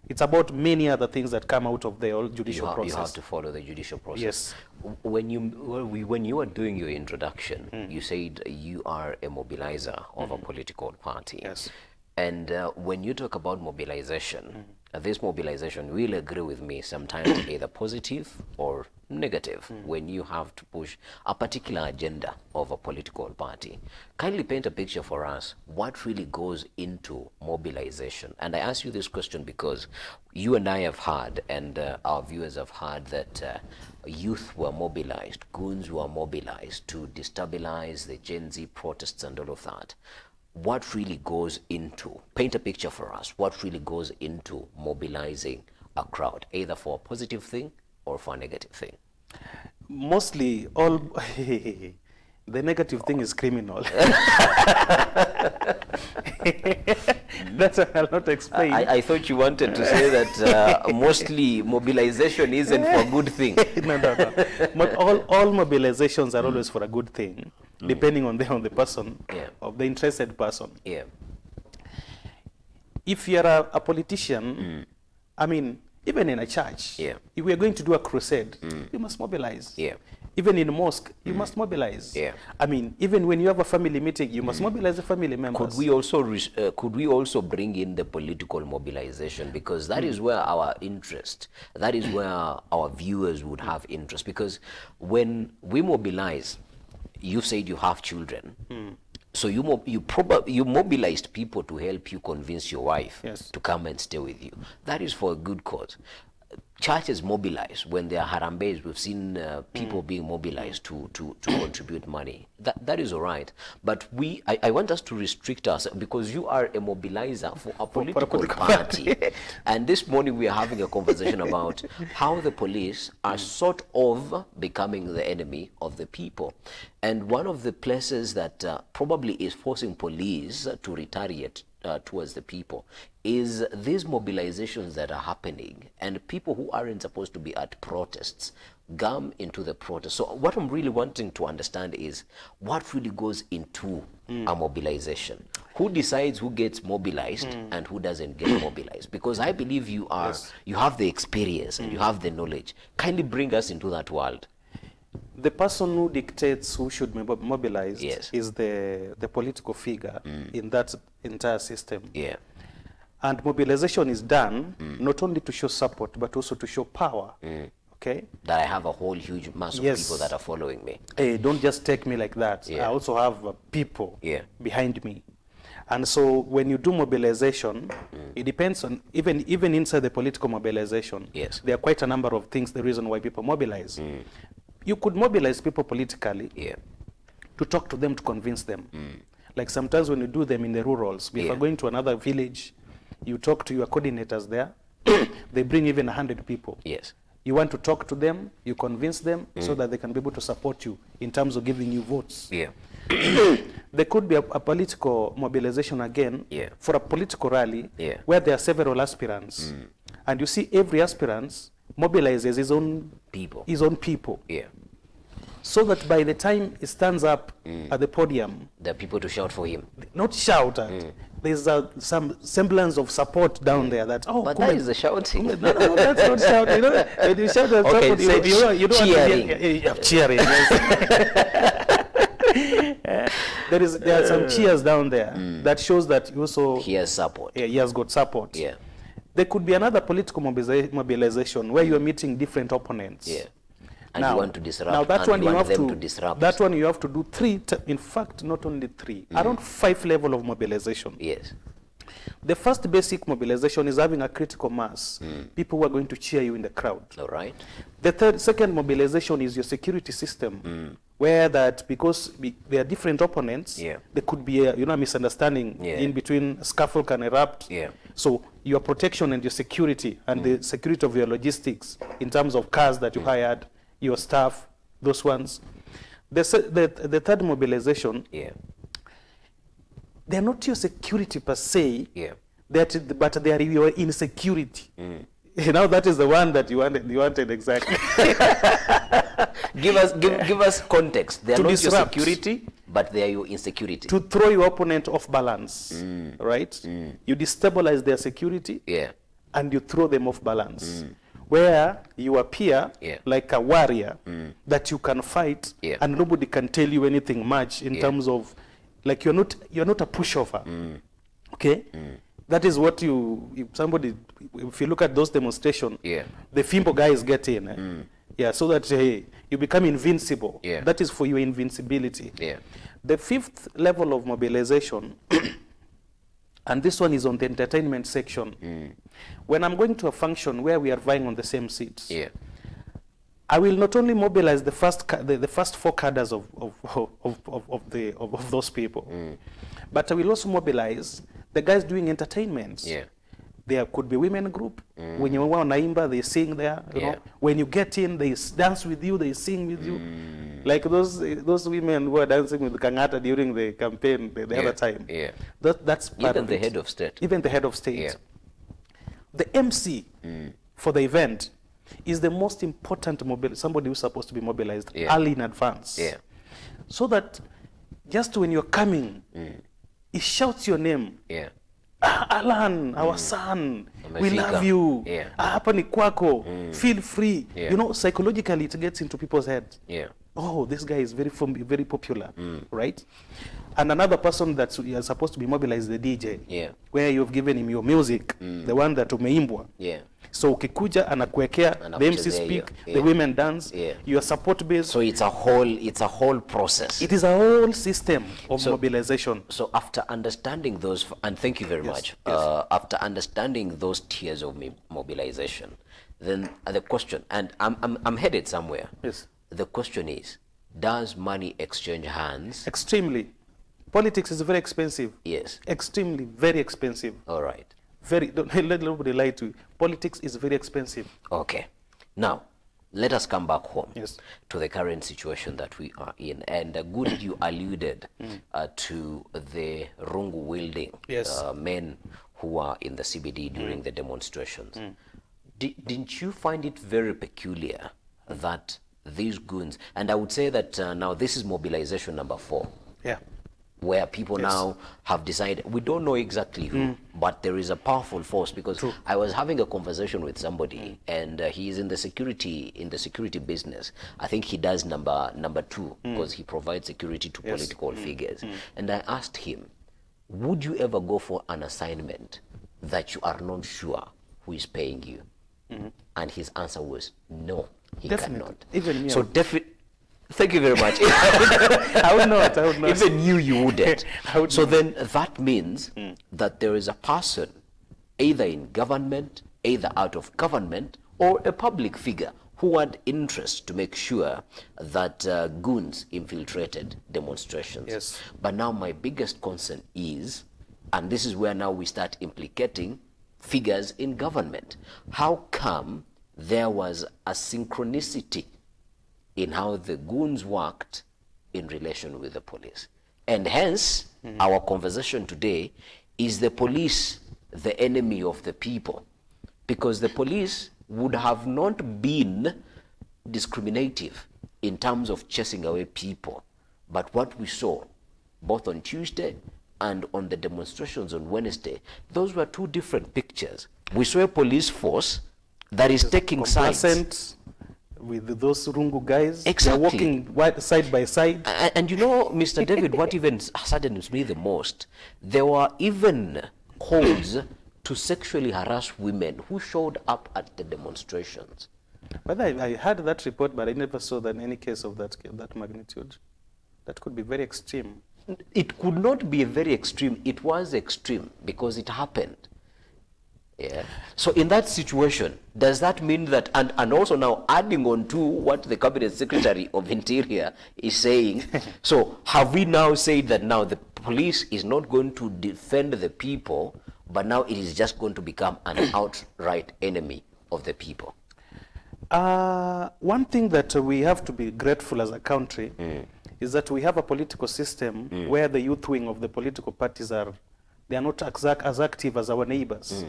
It's about many other things that come out of the whole judicial process. You have to follow the judicial process. Yes. When you were doing your introduction, you said you are a mobilizer of a political party. And when you talk about mobilization, this mobilization will agree with me sometimes either positive or negative when you have to push a particular agenda of a political party. Kindly paint a picture for us what really goes into mobilization. And I ask you this question because you and I have heard, and our viewers have heard, that youth were mobilized, goons were mobilized to destabilize the Gen Z protests and all of that. What really goes into, paint a picture for us, what really goes into mobilizing a crowd, either for a positive thing or for a negative thing? Mostly all the negative thing is criminal. That's what I'll not explain. I thought you wanted to say that mostly mobilization isn't for a good thing. No. All mobilizations are always for a good thing, depending on the person, of the interested person. If you're a politician, I mean, even in a church, if we are going to do a crusade, you must mobilize. Even in a mosque, you must mobilize. I mean, even when you have a family meeting, you must mobilize the family members. Could we also bring in the political mobilization? Because that is where our interest, that is where our viewers would have interest. Because when we mobilize, you said you have children. So you mobilized people to help you convince your wife to come and stay with you. That is for a good cause. Churches mobilize when there are harambes. We've seen people being mobilized to contribute money. That is all right. But I want us to restrict ourselves, because you are a mobilizer for a political party. And this morning we are having a conversation about how the police are sort of becoming the enemy of the people. And one of the places that probably is forcing police to retaliate towards the people is these mobilizations that are happening, and people who aren't supposed to be at protests come into the protest. So what I'm really wanting to understand is what really goes into a mobilization. Who decides who gets mobilized and who doesn't get mobilized? Because I believe you have the experience and you have the knowledge. Kindly bring us into that world. The person who dictates who should be mobilized is the political figure in that entire system. And mobilization is done not only to show support, but also to show power. Okay? That I have a whole huge mass of people that are following me. Hey, don't just take me like that. I also have people behind me. And so when you do mobilization, it depends on, even inside the political mobilization, there are quite a number of things, the reason why people mobilize. You could mobilize people politically to talk to them, to convince them. Like sometimes when you do them in the rurals, if you're going to another village, you talk to your coordinators there, they bring even 100 people. You want to talk to them, you convince them so that they can be able to support you in terms of giving you votes. Yeah. There could be a political mobilization again for a political rally where there are several aspirants. And you see every aspirant mobilizes his own people. Yeah. So that by the time he stands up at the podium, there are people to shout for him. Not shout at. There's some semblance of support down there that, but that is the shouting. No, that's not shouting. You know, when you shout at okay, somebody, you don't cheering. Cheering. Yes. There are some cheers down there that shows that he has support. He has got support. Yeah. There could be another political mobilization where you are meeting different opponents. Yeah. And now, you want to disrupt. Now that one you have to disrupt. That one you have to do three. In fact, not only three, around 5 levels of mobilization. Yes. The first basic mobilization is having a critical mass. People who are going to cheer you in the crowd. All right. The second mobilization is your security system, where that because there are different opponents, there could be a misunderstanding in between. Scuffle can erupt. Yeah. So your protection and your security and the security of your logistics in terms of cars that you hired, your staff, those ones. The third mobilization. Yeah. They're not your security per se, but they are your insecurity. Now that is the one that you wanted exactly. give us context. They are not your security, but they are your insecurity. To throw your opponent off balance, right? You destabilize their security, and you throw them off balance. Where you appear like a warrior that you can fight, and nobody can tell you anything much in terms of, like you're not a pushover. Okay? That is what if you look at those demonstrations, the Fimbo guys get in. So that you become invincible. That is for your invincibility. The fifth level of mobilization, and this one is on the entertainment section. When I'm going to a function where we are vying on the same seats, I will not only mobilize the first 4 cadres of those people, but I will also mobilize the guys doing entertainments. There could be women group. When you want naimba, they sing there. You know? When you get in, they dance with you, they sing with you. Like those women who are dancing with Kangata during the campaign the other time. That's part even of the it. head of state. Even the head of state. The MC for the event is the most important somebody who's supposed to be mobilized early in advance. So that just when you're coming, he shouts your name. Alan, our son, we love you. Hapa ni kwako. Feel free. You know, psychologically it gets into people's heads. Oh, this guy is very popular, right? And another person that is supposed to be mobilized, the DJ, where you've given him your music, the one that umeimbwa. So ukikuja anakuwekea, the MC speak, the women dance, your support base. So it's a whole process. It is a whole system of mobilization. So after understanding those, and thank you very much, after understanding those tiers of mobilization, then the question, and I'm headed somewhere. The question is, does money exchange hands? Extremely. Politics is very expensive. Extremely, very expensive. All right. Don't let nobody lie to you. Politics is very expensive. Okay. Now, let us come back home to the current situation that we are in. And good, you alluded to the rungu-wielding men who are in the CBD during the demonstrations. Didn't you find it very peculiar that these goons, and I would say that now this is mobilization number 4. Where people now have decided, we don't know exactly who, but there is a powerful force, because I was having a conversation with somebody, and he is in the security business. I think he does number 2, because he provides security to political figures. And I asked him, would you ever go for an assignment that you are not sure who is paying you? And his answer was no, he cannot. Even me. So thank you very much. I would not. Even you wouldn't. So then that means that there is a person, either in government, either out of government, or a public figure who had interest to make sure that goons infiltrated demonstrations. But now my biggest concern is, and this is where now we start implicating figures in government. How come there was a synchronicity in how the goons worked in relation with the police. And hence, our conversation today is the police the enemy of the people? Because the police would have not been discriminative in terms of chasing away people. But what we saw, both on Tuesday and on the demonstrations on Wednesday, those were two different pictures. We saw a police force that is taking sides with those Rungu guys. Exactly. They're walking side by side. And you know, Mr. David, what even saddens me the most, there were even calls to sexually harass women who showed up at the demonstrations. But I heard that report, but I never saw that any case of that magnitude. That could be very extreme. It could not be very extreme. It was extreme because it happened. Yeah. So in that situation, does that mean that, and also now adding on to what the Cabinet Secretary of Interior is saying, so have we now said that now the police is not going to defend the people, but now it is just going to become an outright enemy of the people? One thing that we have to be grateful as a country is that we have a political system where the youth wing of the political parties they are not as active as our neighbors.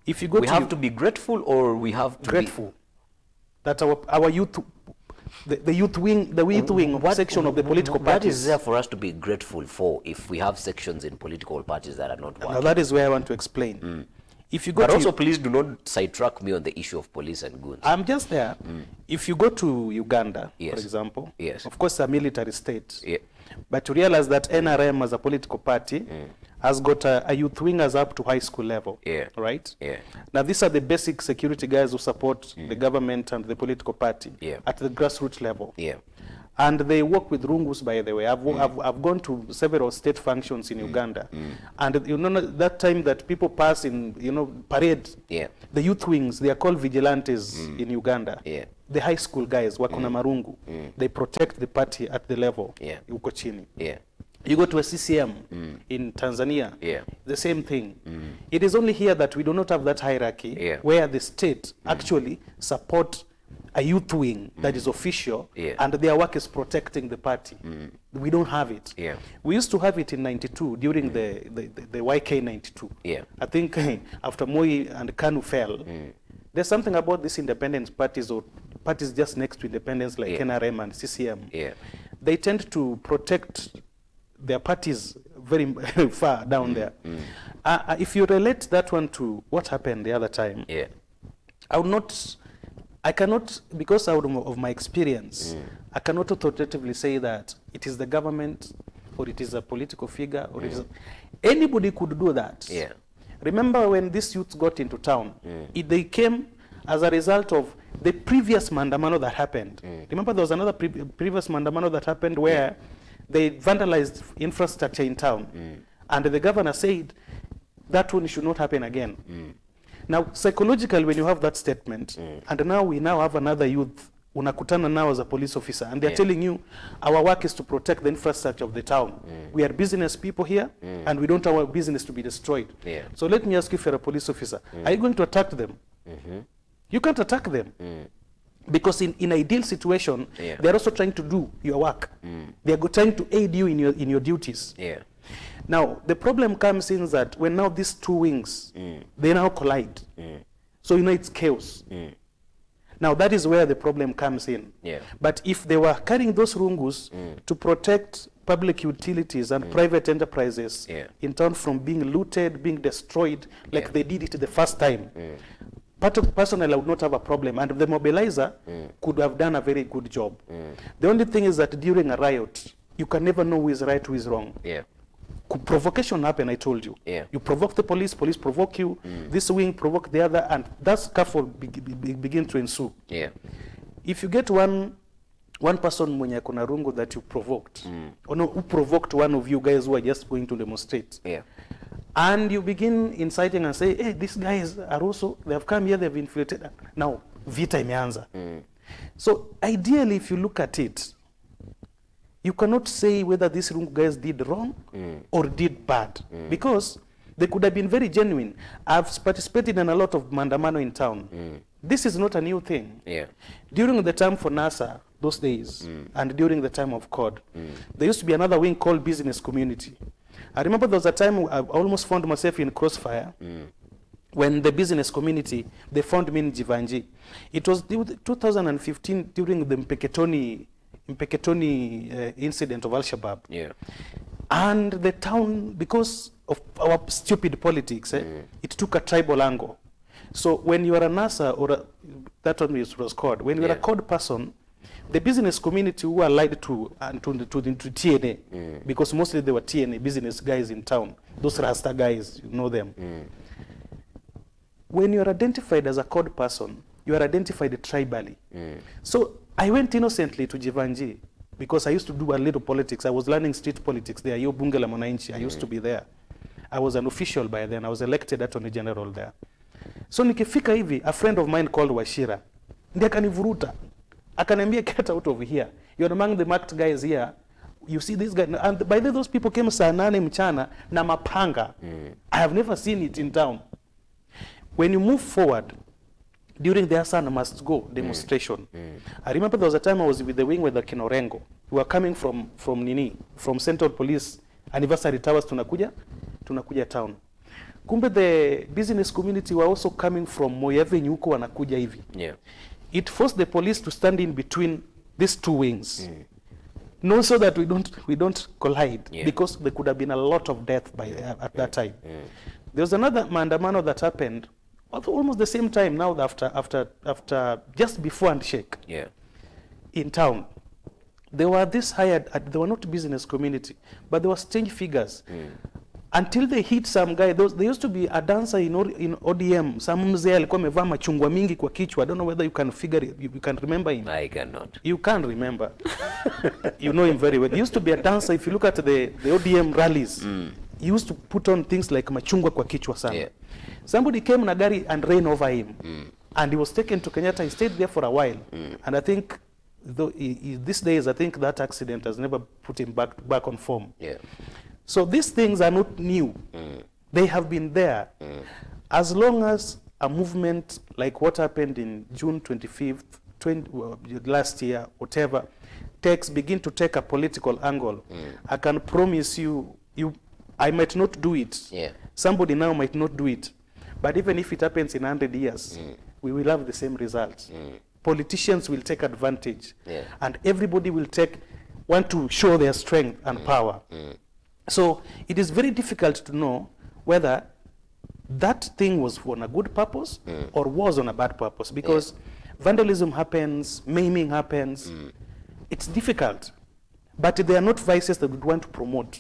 If you go we have to be grateful, or we have to grateful that our youth, the youth wing section of the political parties. What is there for us to be grateful for if we have sections in political parties that are not working? Now that is where I want to explain. If you go but also, please do not sidetrack me on the issue of police and goons. I'm just there. If you go to Uganda, yes, for example, yes, of course, a military state. Yeah. But to realize that NRM as a political party has got a youth wingers up to high school level. Yeah. Right? Yeah. Now, these are the basic security guys who support the government and the political party at the grassroots level. Yeah. And they work with Rungus, by the way. I've gone to several state functions in Uganda. And you know, that time that people pass in, parade, the youth wings, they are called vigilantes in Uganda. Yeah. The high school guys, wakuna marungu, they protect the party at the level, uko chini. Yeah. You go to a CCM in Tanzania, the same thing. It is only here that we do not have that hierarchy where the state actually support a youth wing that is official, and their work is protecting the party. We don't have it. We used to have it in 92 during the YK 92. I think after Moi and Kanu fell, there's something about these independence parties or parties just next to independence like NRM and CCM. They tend to protect their parties very far down there. If you relate that one to what happened the other time, I cannot, because out of my experience, I cannot authoritatively say that it is the government or it is a political figure or it is anybody could do that. Remember when these youths got into town, they came as a result of the previous Mandamano that happened. Remember there was another previous Mandamano that happened where they vandalized infrastructure in town. And the governor said that one should not happen again. Now, psychologically, when you have that statement, and now we have another youth, unakutana now as a police officer, and they're telling you, our work is to protect the infrastructure of the town. We are business people here, and we don't want our business to be destroyed. So let me ask you, if you're a police officer, are you going to attack them? You can't attack them. Because in ideal situation, they're also trying to do your work. They're trying to aid you in your duties. Now, the problem comes in that when now these two wings, they now collide. So, it's chaos. Now, that is where the problem comes in. But if they were carrying those rungus to protect public utilities and private enterprises in town from being looted, being destroyed, like they did it the first time, personally, I would not have a problem. And the mobilizer could have done a very good job. The only thing is that during a riot, you can never know who is right, who is wrong. Provocation happen, I told you. You provoke the police provoke you, this wing provoke the other, and that scuffle begin to ensue. If you get one person mwenye kuna rungu that you provoked, or no, who provoked one of you guys who are just going to demonstrate, and you begin inciting and say, hey, these guys are also, they have come here, they've infiltrated. Now, vita imeanza. So ideally, if you look at it, you cannot say whether these rungu guys did wrong or did bad, because They could have been very genuine. I've participated in a lot of mandamano in town. This is not a new thing. Yeah. During the time for NASA, those days, and during the time of COD, there used to be another wing called business community. I remember there was a time I almost found myself in crossfire when the business community, they found me in Jivanji. It was 2015 during the Mpeketoni incident of Al-Shabaab. Yeah. And the town, because of our stupid politics, it took a tribal angle. So when you are a NASA or that one was COD, when you are a COD person, the business community who are allied to TNA, because mostly they were TNA business guys in town, those Rasta guys, you know them. When you are identified as a COD person, you are identified tribally. So I went innocently to Jivanji because I used to do a little politics. I was learning street politics there. Yo bunge la mwananchi. I used to be there. I was an official by then. I was elected attorney general there. So nikifika hivi, a friend of mine called Washira. Ndiye akanivuruta. Akaniambia, get out of here. You're among the marked guys here. You see this guy. And by the way, those people came saa 8 mchana na mapanga. I have never seen it in town. When you move forward, during the Hassan must go demonstration, I remember there was a time I was with the wing with the Kinorengo. We were coming from Central Police Anniversary Towers tunakuja town. Kumbe the business community were also coming from Moyave Nyuko wanakuja hivi. Yeah. It forced the police to stand in between these two wings. No, so that we don't collide, because there could have been a lot of death by at that time. There was another mandamano that happened almost the same time now after just before handshake. Yeah. In town. They were this hired, they were not business community, but they were strange figures. Until they hit some guy. There used to be a dancer in ODM, some mzee alikuwa amevaa machungwa mingi kwa kichwa. I don't know whether you can figure it, you can remember him. I cannot. You can't remember. You know him very well. He used to be a dancer. If you look at the ODM rallies, he used to put on things like machungwa kwa kichwa sana. Yeah. Somebody came na gari and ran over him. And he was taken to Kenyatta. He stayed there for a while. And I think, though these days, I think that accident has never put him back on form. Yeah. So these things are not new. They have been there. As long as a movement like what happened in June 25th, last year, whatever, begin to take a political angle, I can promise you, I might not do it. Yeah. Somebody now might not do it. But even if it happens in 100 years, we will have the same results. Politicians will take advantage. Yeah. And everybody will want to show their strength and power. So it is very difficult to know whether that thing was for a good purpose or was on a bad purpose, because vandalism happens, maiming happens. It's difficult, but they are not vices that we want to promote.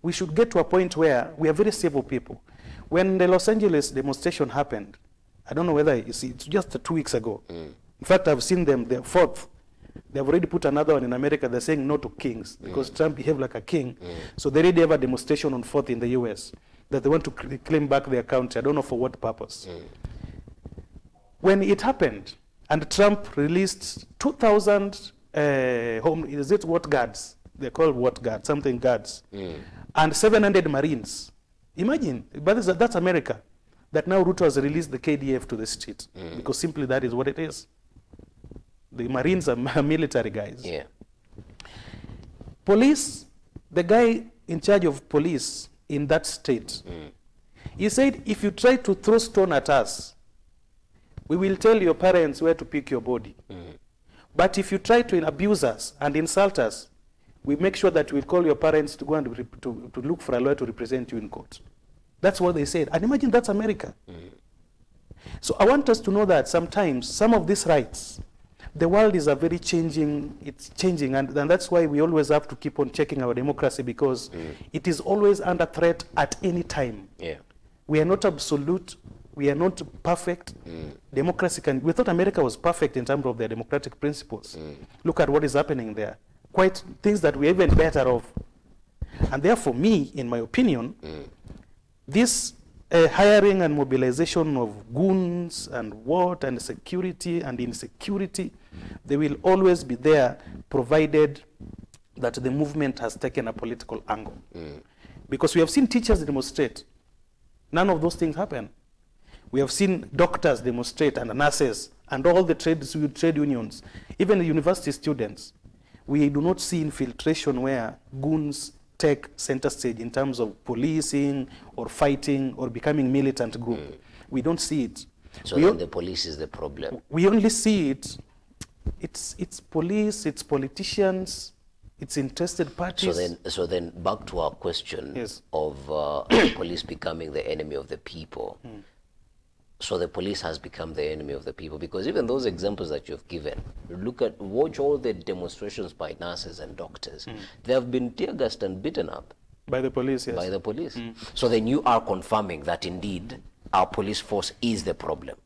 We should get to a point where we are very civil people. When the Los Angeles demonstration happened, I don't know whether you see, it's just 2 weeks ago. In fact, I've seen them, the 4th. They've already put another one in America. They're saying no to kings because Trump behaved like a king. So they already have a demonstration on 4th in the US that they want to claim back their country. I don't know for what purpose. When it happened and Trump released 2,000 what guards? They're called what guards? Something guards. And 700 Marines. Imagine, but that's America. That now Ruto has released the KDF to the street because simply that is what it is. The Marines are military guys. Yeah. Police, the guy in charge of police in that state, he said, if you try to throw stone at us, we will tell your parents where to pick your body. But if you try to abuse us and insult us, we make sure that we'll call your parents to go and to look for a lawyer to represent you in court. That's what they said. And imagine that's America. So I want us to know that sometimes some of these rights, the world is very changing, it's changing, and that's why we always have to keep on checking our democracy, because it is always under threat at any time. Yeah. We are not absolute, we are not perfect. Democracy we thought America was perfect in terms of their democratic principles. Look at what is happening there. Quite things that we're even better off. And therefore, me, in my opinion, this hiring and mobilization of goons and and security and insecurity, they will always be there, provided that the movement has taken a political angle. Because we have seen teachers demonstrate. None of those things happen. We have seen doctors demonstrate and nurses and all the trade unions, even the university students. We do not see infiltration where goons take center stage in terms of policing or fighting or becoming militant group. We don't see it. So then the police is the problem. We only see it. It's police, it's politicians, it's interested parties. So then back to our question Yes. of police becoming the enemy of the people. So the police has become the enemy of the people, because even those examples that you've given, watch all the demonstrations by nurses and doctors. They have been tear gassed and beaten up. By the police, yes. By the police. So then you are confirming that indeed our police force is the problem.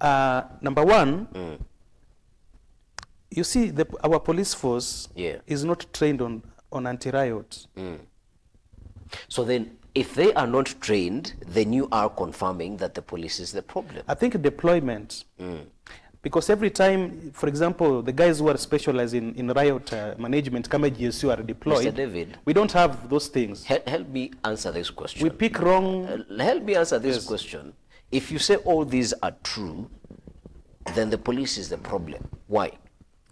Number one, you see, our police force is not trained on anti-riot. So then, if they are not trained, then you are confirming that the police is the problem. I think deployment. Because every time, for example, the guys who are specialized in riot management, Kama GSU, are deployed. Mr. David, we don't have those things. Help me answer this question. We pick wrong. Help me answer this question. If you say all these are true, then the police is the problem. Why?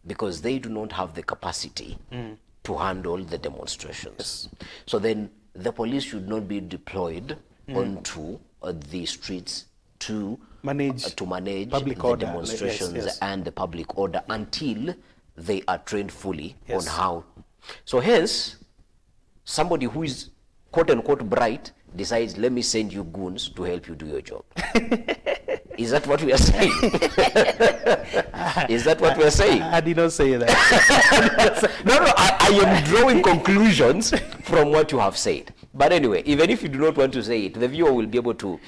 Because they do not have the capacity to handle the demonstrations. So then the police should not be deployed onto the streets to manage public the order. demonstrations and the public order until they are trained fully on how. So hence, somebody who is quote unquote bright decides, let me send you goons to help you do your job. Is that what we are saying? Is that what we are saying? I did not say that. No, I am drawing conclusions from what you have said. But anyway, even if you do not want to say it, the viewer will be able to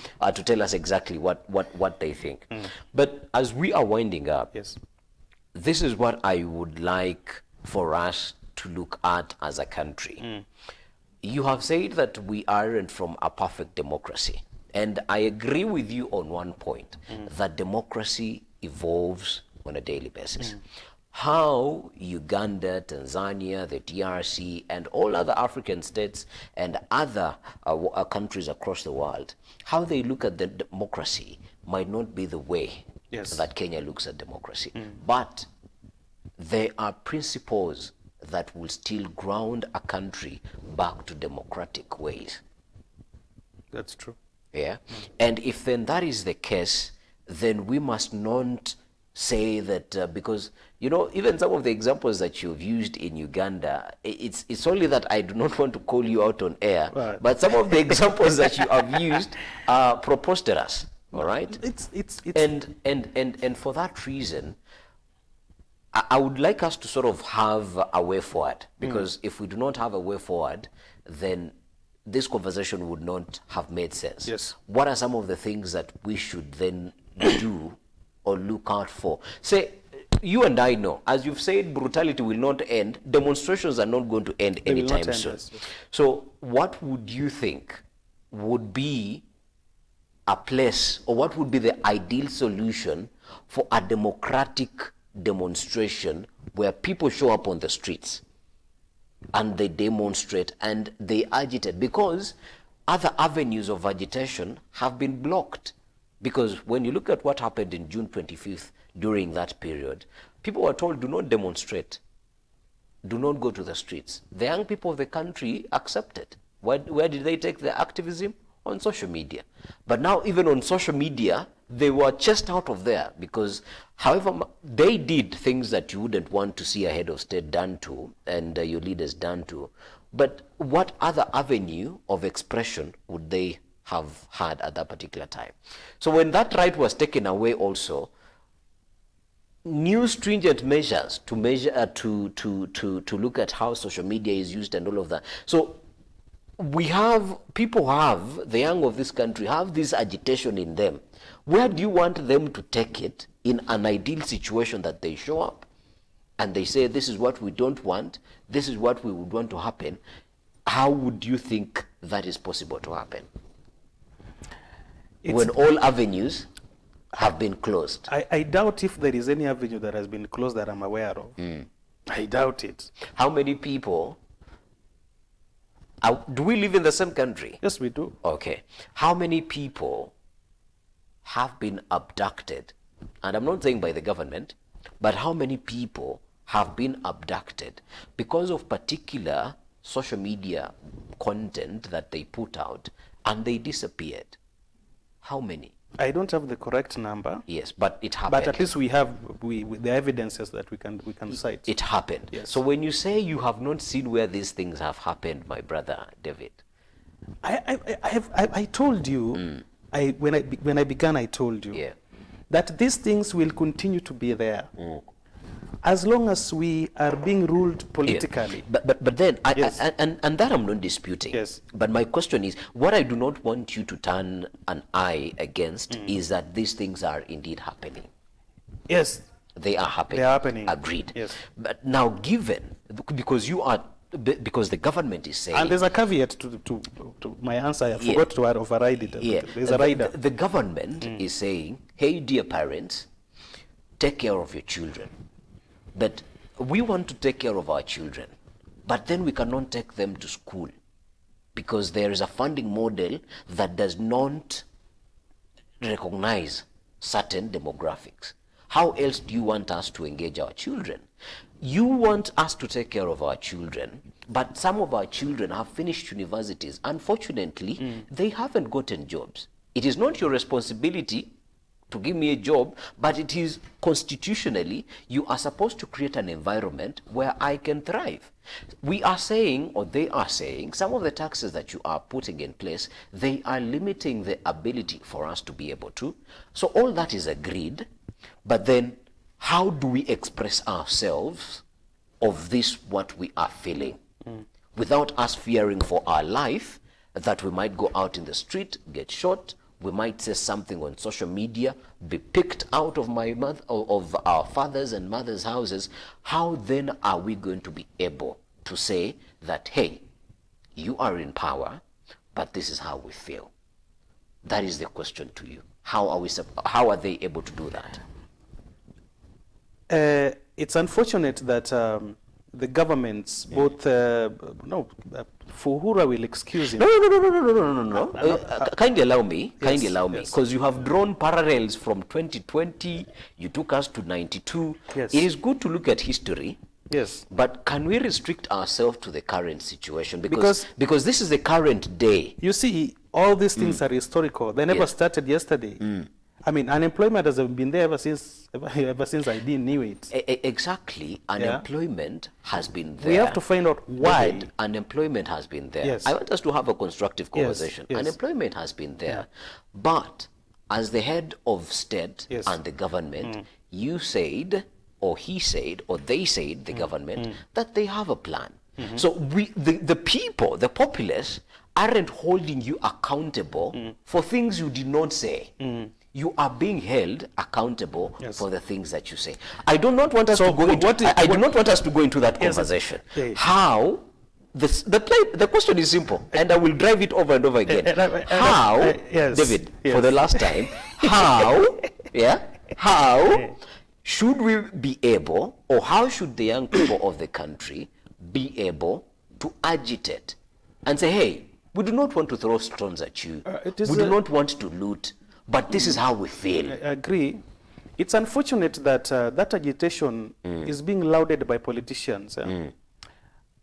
tell us exactly what they think. But as we are winding up, this is what I would like for us to look at as a country. You have said that we aren't from a perfect democracy. And I agree with you on one point, that democracy evolves on a daily basis. How Uganda, Tanzania, the DRC, and all other African states and other countries across the world, how they look at the democracy might not be the way that Kenya looks at democracy. But there are principles that will still ground a country back to democratic ways. That's true. Yeah. And if then that is the case, then we must not say that because, you know, even some of the examples that you've used in Uganda, it's only that I do not want to call you out on air, but some of the examples that you have used are preposterous. All right. And for that reason, I would like us to sort of have a way forward, because if we do not have a way forward, then this conversation would not have made sense. What are some of the things that we should then do or look out for? Say, you and I know, as you've said, brutality will not end. Demonstrations are not going to end anytime soon. So what would you think would be a place, or what would be the ideal solution for a democratic demonstration where people show up on the streets and they demonstrate and they agitate? Because other avenues of agitation have been blocked. Because when you look at what happened in June 25th during that period, people were told, do not demonstrate, do not go to the streets. The young people of the country accepted. Where did they take their activism? On social media. But now even on social media, they were chased out of there, because however they did things that you wouldn't want to see a head of state done to and your leaders done to. But what other avenue of expression would they have had at that particular time? So when that right was taken away also, new stringent measures to measure to look at how social media is used and all of that. So people have, the young of this country have this agitation in them. Where do you want them to take it in an ideal situation that they show up and they say, this is what we don't want, this is what we would want to happen? How would you think that is possible to happen when all avenues have been closed? I doubt if there is any avenue that has been closed that I'm aware of. I doubt it. How many people Do we live in the same country? Yes, we do. Okay. How many people have been abducted? And I'm not saying by the government, but how many people have been abducted because of particular social media content that they put out and they disappeared? How many? I don't have the correct number. Yes, but it happened. But at least we have the evidences that we can cite. It happened. Yes. So when you say you have not seen where these things have happened, my brother David, I told you, when I began, I told you that these things will continue to be there as long as we are being ruled politically. But then, and that I'm not disputing. Yes. But my question is, what I do not want you to turn an eye against is that these things are indeed happening. Yes. They are happening. They are happening. Agreed. Yes. But now, given, because the government is saying... And there's a caveat to my answer. I forgot to override it. Yeah. There's a rider. The government is saying, hey, dear parents, take care of your children. But we want to take care of our children, but then we cannot take them to school because there is a funding model that does not recognize certain demographics. How else do you want us to engage our children? You want us to take care of our children, but some of our children have finished universities. Unfortunately, they haven't gotten jobs. It is not your responsibility to give me a job, but it is constitutionally, you are supposed to create an environment where I can thrive. We are saying, or they are saying, some of the taxes that you are putting in place, they are limiting the ability for us to be able to. So all that is agreed, but then how do we express ourselves of this, what we are feeling, without us fearing for our life, that we might go out in the street, get shot, we might say something on social media, be picked out of of our fathers and mothers' houses. How then are we going to be able to say that, hey, you are in power, but this is how we feel? That is the question to you. How are they able to do that? It's unfortunate that the governments, both, Fuhura will excuse him. No. Kindly allow me, because you have drawn parallels from 2020, you took us to 92. Yes. It is good to look at history. Yes. But can we restrict ourselves to the current situation? Because this is the current day. You see, all these things are historical. They never started yesterday. I mean, unemployment has been there ever since I didn't knew it. Exactly. Unemployment has been there. We have to find out why. Unemployment has been there. Yes. I want us to have a constructive conversation. Yes. Unemployment has been there. But as the head of state and the government, you said, or he said, or they said, the government, that they have a plan. So the people, the populace, aren't holding you accountable for things you did not say. You are being held accountable for the things that you say. I do not want us to go into. I do not want us to go into that conversation. How? The question is simple, and I will drive it over and over again. How, David, for the last time, how? How should we be able, or how should the young people of the country be able to agitate and say, hey, we do not want to throw stones at you. We do not want to loot. But this is how we feel. I agree. It's unfortunate that that agitation is being lauded by politicians,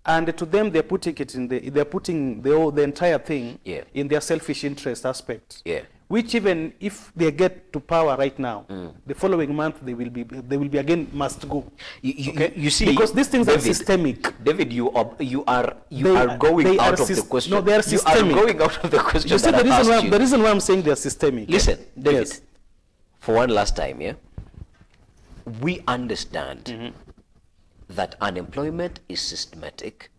and to them they're putting it in they're putting the entire thing in their selfish interest aspect. Which even if they get to power right now, the following month they will be again must go. You see, because these things are systemic. David, you are going out of the question. No, they are systemic. You are going out of the question. You see, the reason why I'm saying they are systemic. Listen, David, for one last time, we understand that unemployment is systematic,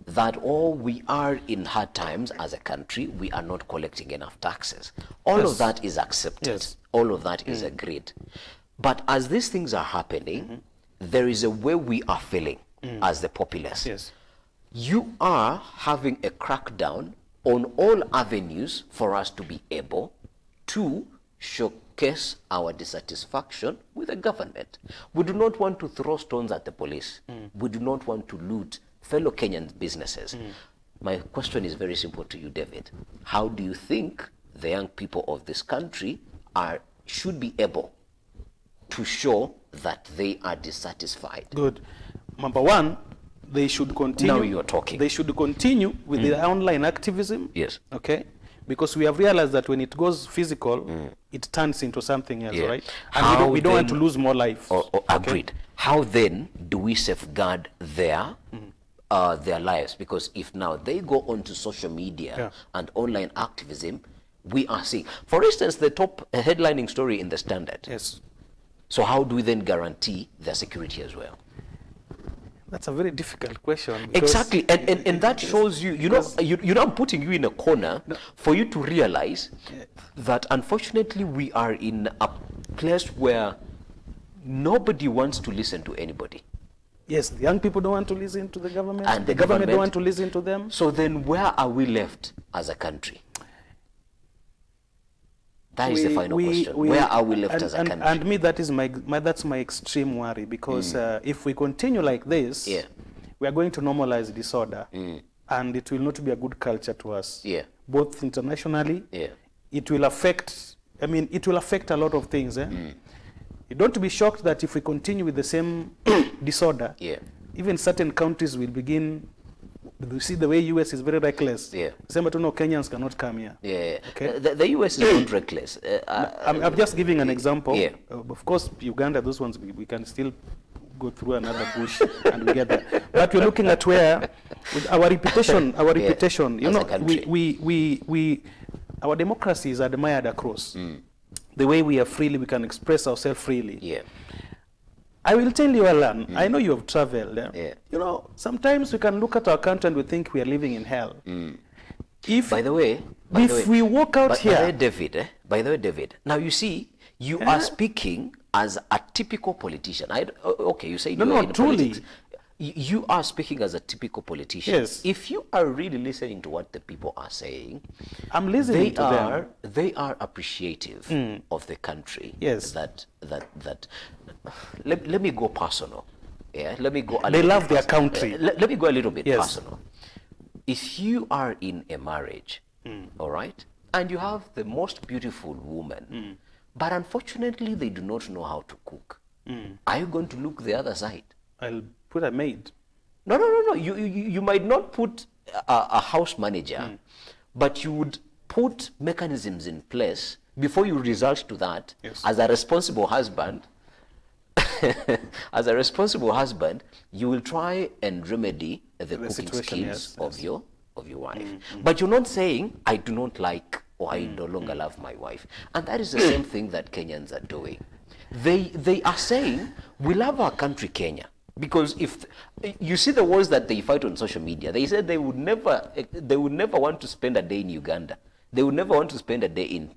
that all we are in hard times as a country, we are not collecting enough taxes. All of that is accepted. All of that is agreed. But as these things are happening, there is a way we are feeling as the populace. You are having a crackdown on all avenues for us to be able to showcase our dissatisfaction with the government. We do not want to throw stones at the police. We do not want to loot fellow Kenyan businesses. My question is very simple to you, David. How do you think the young people of this country should be able to show that they are dissatisfied? Good. Number one, they should continue. Now you are talking. They should continue with their online activism. Yes. Okay. Because we have realized that when it goes physical, it turns into something else, right? And we don't want to lose more life. Agreed. How then do we safeguard their lives? Because if now they go onto social media and online activism, we are seeing, for instance, the top headlining story in the Standard. Yes. So how do we then guarantee their security as well? That's a very difficult question. Exactly, and that shows you, I'm putting you in a corner for you to realize that unfortunately we are in a place where nobody wants to listen to anybody. Yes, the young people don't want to listen to the government, and the government don't want to listen to them. So then where are we left as a country? That is the final question. Where are we left as a country? And me, that is that's my extreme worry, because if we continue like this, we are going to normalize disorder, and it will not be a good culture to us. Both internationally, it will affect. I mean, it will affect a lot of things. You don't be shocked that if we continue with the same disorder, even certain countries will begin. You see the way US is very reckless. Same, but no, Kenyans cannot come here. Okay. The US is not reckless. I'm just giving an example. Of course, Uganda, those ones we can still go through another bush and we get there. But we're looking at where, with our reputation, you know, our democracy is admired across. The way we are freely, we can express ourselves freely. I will tell you, Alan, I know you have traveled. You know, sometimes we can look at our country and we think we are living in hell. By the way, we walk out here. By the way, David, now you see, you are speaking as a typical politician. Okay, you say no, truly. Politics. You are speaking as a typical politician. Yes. If you are really listening to what the people are saying, I'm listening to them. They are appreciative of the country. Yes. Let me go personal. Let me go. They love their country. Let me go a little bit personal. If you are in a marriage, all right, and you have the most beautiful woman, but unfortunately they do not know how to cook, are you going to look the other side? I'll put a maid. No. You might not put a house manager, but you would put mechanisms in place before you resort to that. As a responsible husband, you will try and remedy the cooking skills of your wife. But you're not saying, I do not like or I no longer love my wife. And that is the same thing that Kenyans are doing. They are saying, we love our country, Kenya. Because if you see the wars that they fight on social media, they said they would never want to spend a day in Uganda. They would never want to spend a day in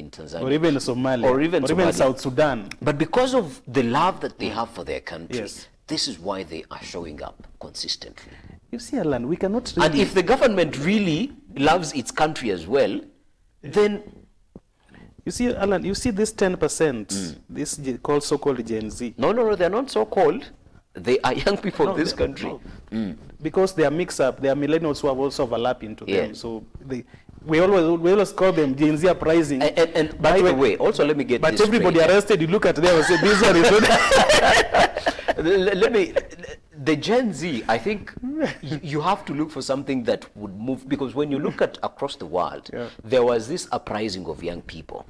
Tanzania. Or even Somalia. Or even South Sudan. But because of the love that they have for their country, this is why they are showing up consistently. You see, Alan, we cannot really... And if the government really loves its country as well, then... You see, Alan, you see this 10%, this so-called Gen Z. No, they're not so-called. They are young people of this country. No. Because they are mixed up. They are millennials who have also overlapped into them. So we always call them Gen Z uprising. And by the way, also let me get this But everybody arrested, you look at them and say, this one is not... The Gen Z, I think you have to look for something that would move, because when you look at across the world, there was this uprising of young people.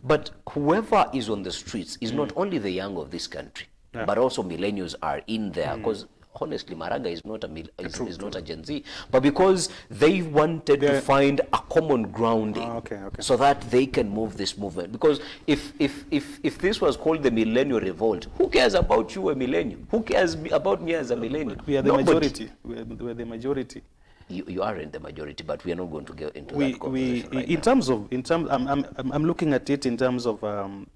But whoever is on the streets is not only the young of this country, but also millennials are in there, because honestly, Maraga is not a Gen Z, but because they wanted to find a common grounding, so that they can move this movement. Because if this was called the Millennial Revolt, who cares about you, a millennial? Who cares about me as a millennial? We are the majority. We are the majority. You are in the majority, but we are not going to get into that conversation right now. I'm looking at it in terms of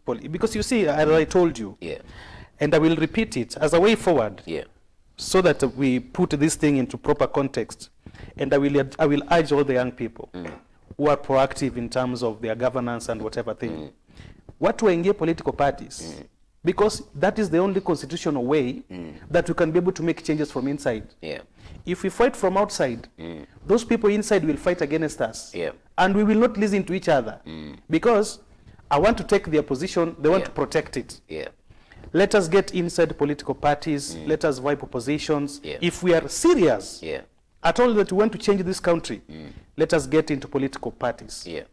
because you see, as I told you, and I will repeat it as a way forward. So that we put this thing into proper context, and I will urge all the young people who are proactive in terms of their governance and whatever thing, what to engage political parties, because that is the only constitutional way that we can be able to make changes from inside. Yeah. If we fight from outside, those people inside will fight against us. Yeah. And we will not listen to each other. Because I want to take their position, they want to protect it. Yeah. Let us get inside political parties, let us vibe oppositions. Yeah. If we are serious Yeah. at all that we want to change this country, let us get into political parties. Yeah.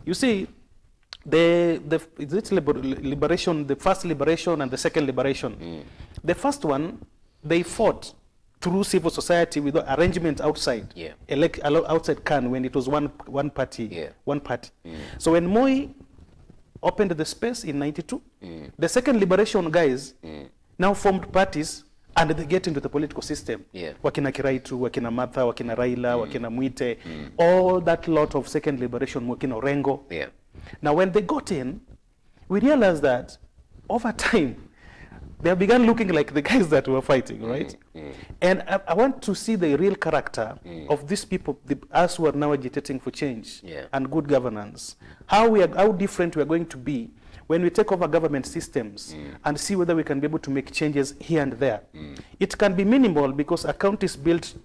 You see, liberation, the first liberation and the second liberation. The first one, they fought through civil society with arrangement outside, outside Khan when it was one party, one party. So when Moi opened the space in '92, the second liberation guys now formed parties and they get into the political system. Wakina Kiraitu, Wakina Martha, Wakina Raila, Wakina Mwite, all that lot of second liberation, Wakina Orengo. Now when they got in, we realized that over time, they began looking like the guys that were fighting, right? And I want to see the real character of these people, us who are now agitating for change and good governance. How different we are going to be when we take over government systems and see whether we can be able to make changes here and there. It can be minimal because a country is built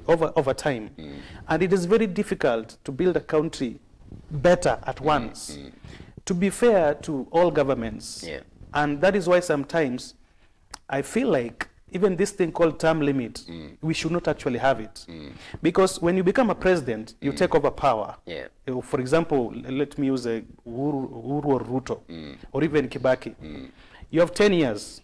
over time. And it is very difficult to build a country better at once. To be fair to all governments. And that is why sometimes I feel like even this thing called term limit, we should not actually have it. Because when you become a president, you take over power. For example, let me use Uhuru or Ruto, or even Kibaki. You have 10 years.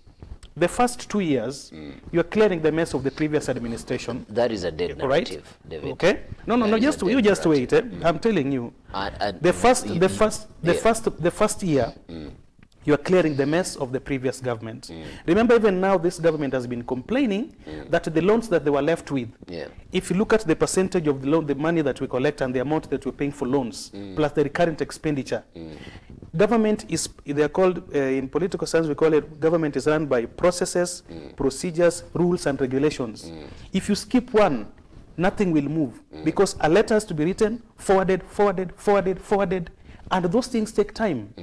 The first 2 years, you are clearing the mess of the previous administration. That is a dead narrative, right? David. Okay? No, just wait. I'm telling you. The first year, you are clearing the mess of the previous government. Remember, even now, this government has been complaining that the loans that they were left with, if you look at the percentage of the loan, the money that we collect and the amount that we're paying for loans, plus the recurrent expenditure, government is, they're called, in political science, we call it, government is run by processes, procedures, rules, and regulations. If you skip one, nothing will move because a letter has to be written, forwarded, and those things take time.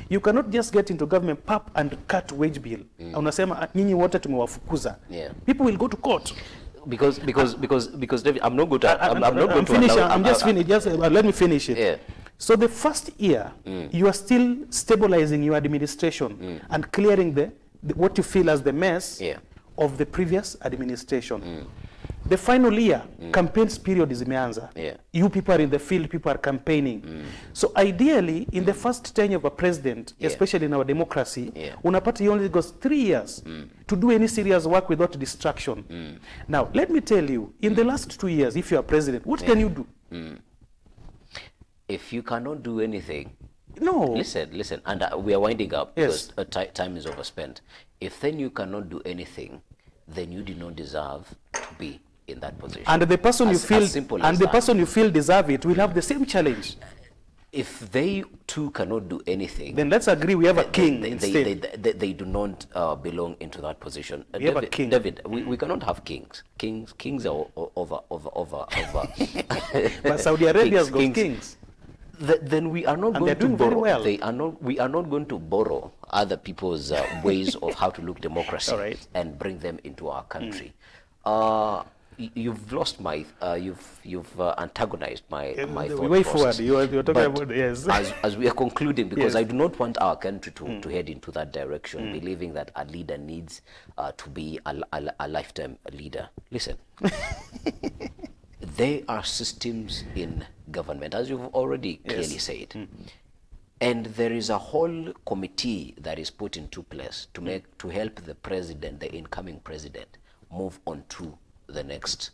You cannot just get into government pap and cut wage bill. Unasema nyinyi wote tumewafukuza. People will go to court. Because David, I'm not going to. I'm not going to finish. allow, I'm just finished. Just let me finish it. So the first year, you are still stabilizing your administration and clearing the what you feel as the mess of the previous administration. The final year, campaigns period is imeanza. You people are in the field, people are campaigning. So ideally, in the first tenure of a president, especially in our democracy, unapata he only goes 3 years to do any serious work without distraction. Now, let me tell you, in the last 2 years, if you are president, what can you do? If you cannot do anything, no. Listen, and we are winding up because time is overspent. If then you cannot do anything, then you do not deserve to be in that position. And the person you feel deserve it will have the same challenge. If they too cannot do anything, then let's agree we have a king instead. They do not belong into that position. We have a king. David, we cannot have kings. Kings are over. But Saudi Arabia's got kings. Then we are not going to borrow. Well. We are not going to borrow other people's ways of how to look democracy and bring them into our country. You've lost my. You've antagonized my thought way process. Forward. You're talking about as we are concluding, because I do not want our country to head into that direction, believing that a leader needs to be a lifetime leader. Listen. There are systems in government, as you've already clearly said. And there is a whole committee that is put into place to help the president, the incoming president, move on to the next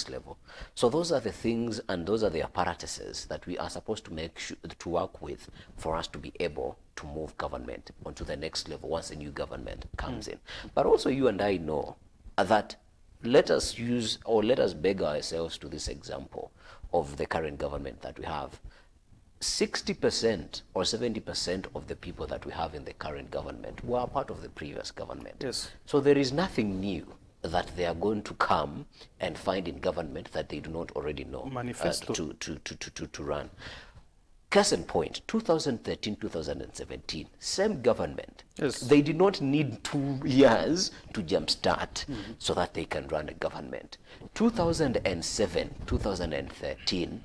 level. So those are the things and those are the apparatuses that we are supposed to to work with for us to be able to move government onto the next level once a new government comes in. But also you and I know that let us beg ourselves to this example of the current government that we have. 60% or 70% of the people that we have in the current government were part of the previous government. So there is nothing new that they are going to come and find in government that they do not already know manifesto to run. Case in point, 2013, 2017, same government. Yes. They did not need 2 years to jumpstart so that they can run a government. 2007, 2013,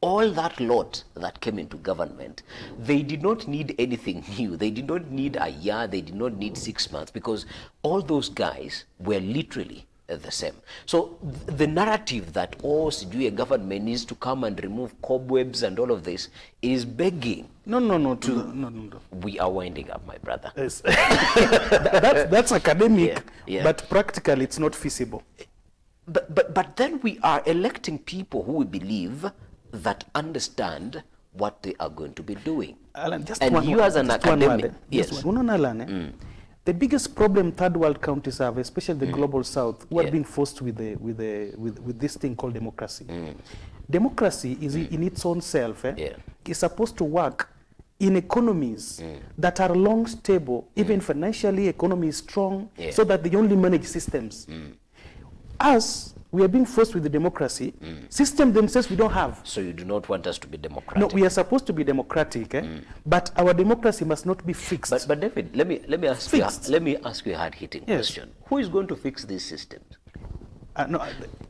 all that lot that came into government, they did not need anything new. They did not need a year, they did not need 6 months, because all those guys were literally the same. So the narrative that, oh, a government needs to come and remove cobwebs and all of this is begging. No. We are winding up, my brother. Yes. that's academic, Yeah. but practically it's not feasible. But then we are electing people who we believe that understand what they are going to be doing. Alan, and you as an academic, yes. The biggest problem third world countries have, especially the global south, who are being forced with this thing called democracy. Democracy is in its own self. Is supposed to work in economies that are long stable, even financially, economy is strong, so that they only manage systems. Us, we are being forced with the democracy. System themselves we don't have. So you do not want us to be democratic? No, we are supposed to be democratic, but our democracy must not be fixed. But David, let me ask you a hard-hitting question. Who is going to fix these systems? No,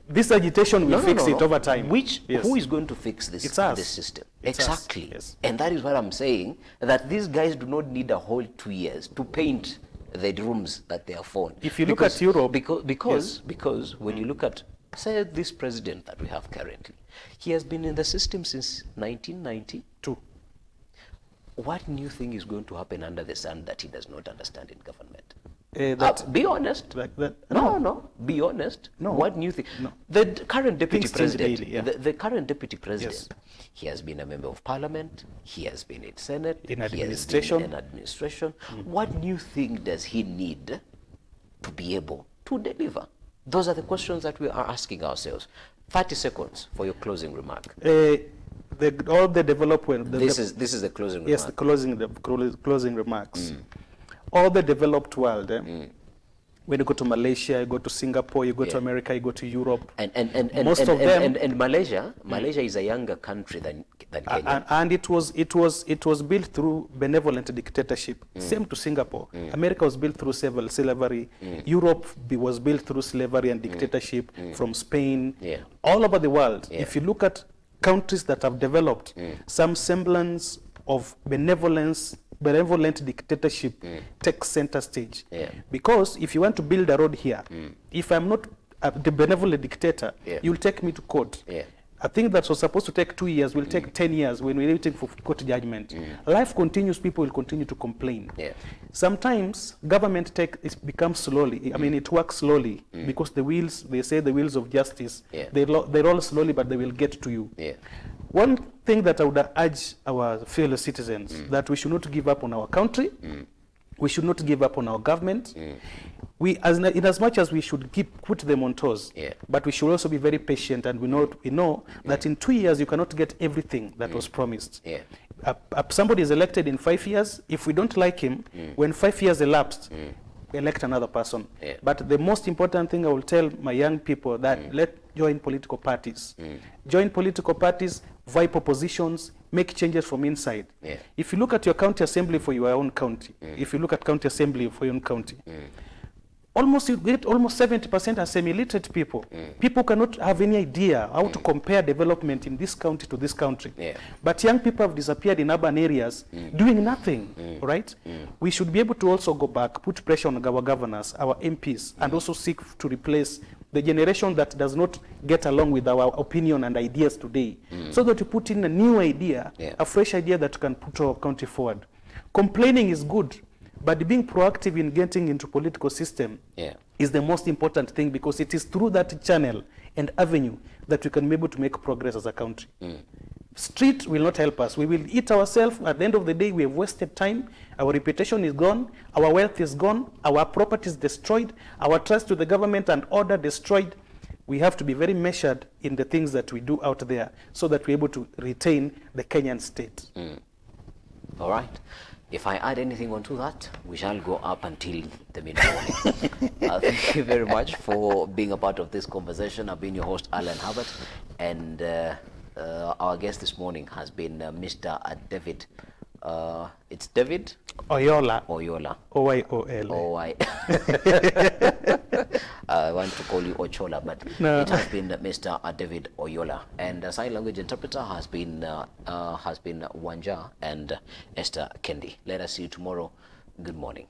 this agitation will fix it over time. Who is going to fix this system? Exactly. And that is what I'm saying, that these guys do not need a whole 2 years to paint the rooms that they are for. If you look at Europe, because when you look at, say, this president that we have currently, he has been in the system since 1992. What new thing is going to happen under the sun that he does not understand in government? Be honest. No, be honest. No. What new thing? No. The current deputy president, daily, the current deputy president, he has been a member of parliament, he has been in Senate, in administration. He has been in administration. What new thing does he need to be able to deliver? Those are the questions that we are asking ourselves. 30 seconds for your closing remark. All the development. This is the closing remark. Yes, the closing remarks. All the developed world, when you go to Malaysia, you go to Singapore, you go to America, you go to Europe, most of them. And Malaysia is a younger country than Kenya. And it was built through benevolent dictatorship. Same to Singapore. America was built through slavery. Europe was built through slavery and dictatorship from Spain. All over the world. If you look at countries that have developed some semblance of benevolent dictatorship takes center stage. Because if you want to build a road here, if I'm not the benevolent dictator, you'll take me to court. I think that was supposed to take 2 years, will take 10 years when we're waiting for court judgment. Life continues, people will continue to complain. Sometimes government becomes slowly, it works slowly because they say the wheels of justice, they roll slowly, but they will get to you. One thing that I would urge our fellow citizens, that we should not give up on our country, we should not give up on our government. In as much as we should put them on toes, but we should also be very patient, and we know that in 2 years you cannot get everything that was promised. Somebody is elected in 5 years. If we don't like him, when 5 years elapsed, elect another person. But the most important thing I will tell my young people that let's join political parties. Join political parties, vie oppositions, make changes from inside. If you look at your county assembly for your own county, if you look at county assembly for your own county, you get almost 70% are semi-literate people. People cannot have any idea how to compare development in this county to this country. But young people have disappeared in urban areas doing nothing, right? We should be able to also go back, put pressure on our governors, our MPs, and also seek to replace the generation that does not get along with our opinion and ideas today, so that we put in a new idea, a fresh idea that can put our country forward. Complaining is good, but being proactive in getting into political system is the most important thing, because it is through that channel and avenue that we can be able to make progress as a country. Street will not help us. We will eat ourselves. At the end of the day, we have wasted time. Our reputation is gone. Our wealth is gone. Our property is destroyed. Our trust to the government and order destroyed. We have to be very measured in the things that we do out there, so that we're able to retain the Kenyan state. All right. If I add anything onto that, we shall go up until the mid-morning. Thank you very much for being a part of this conversation. I've been your host, Alan Herbert, and our guest this morning has been Mr. David. It's David Oyola. Oyola. O-Y-O-L. O-Y. I want to call you Ochola, but No. it has been Mr. David Oyola, and the sign language interpreter has been Wanja and Esther Kendi. Let us see you tomorrow. Good morning.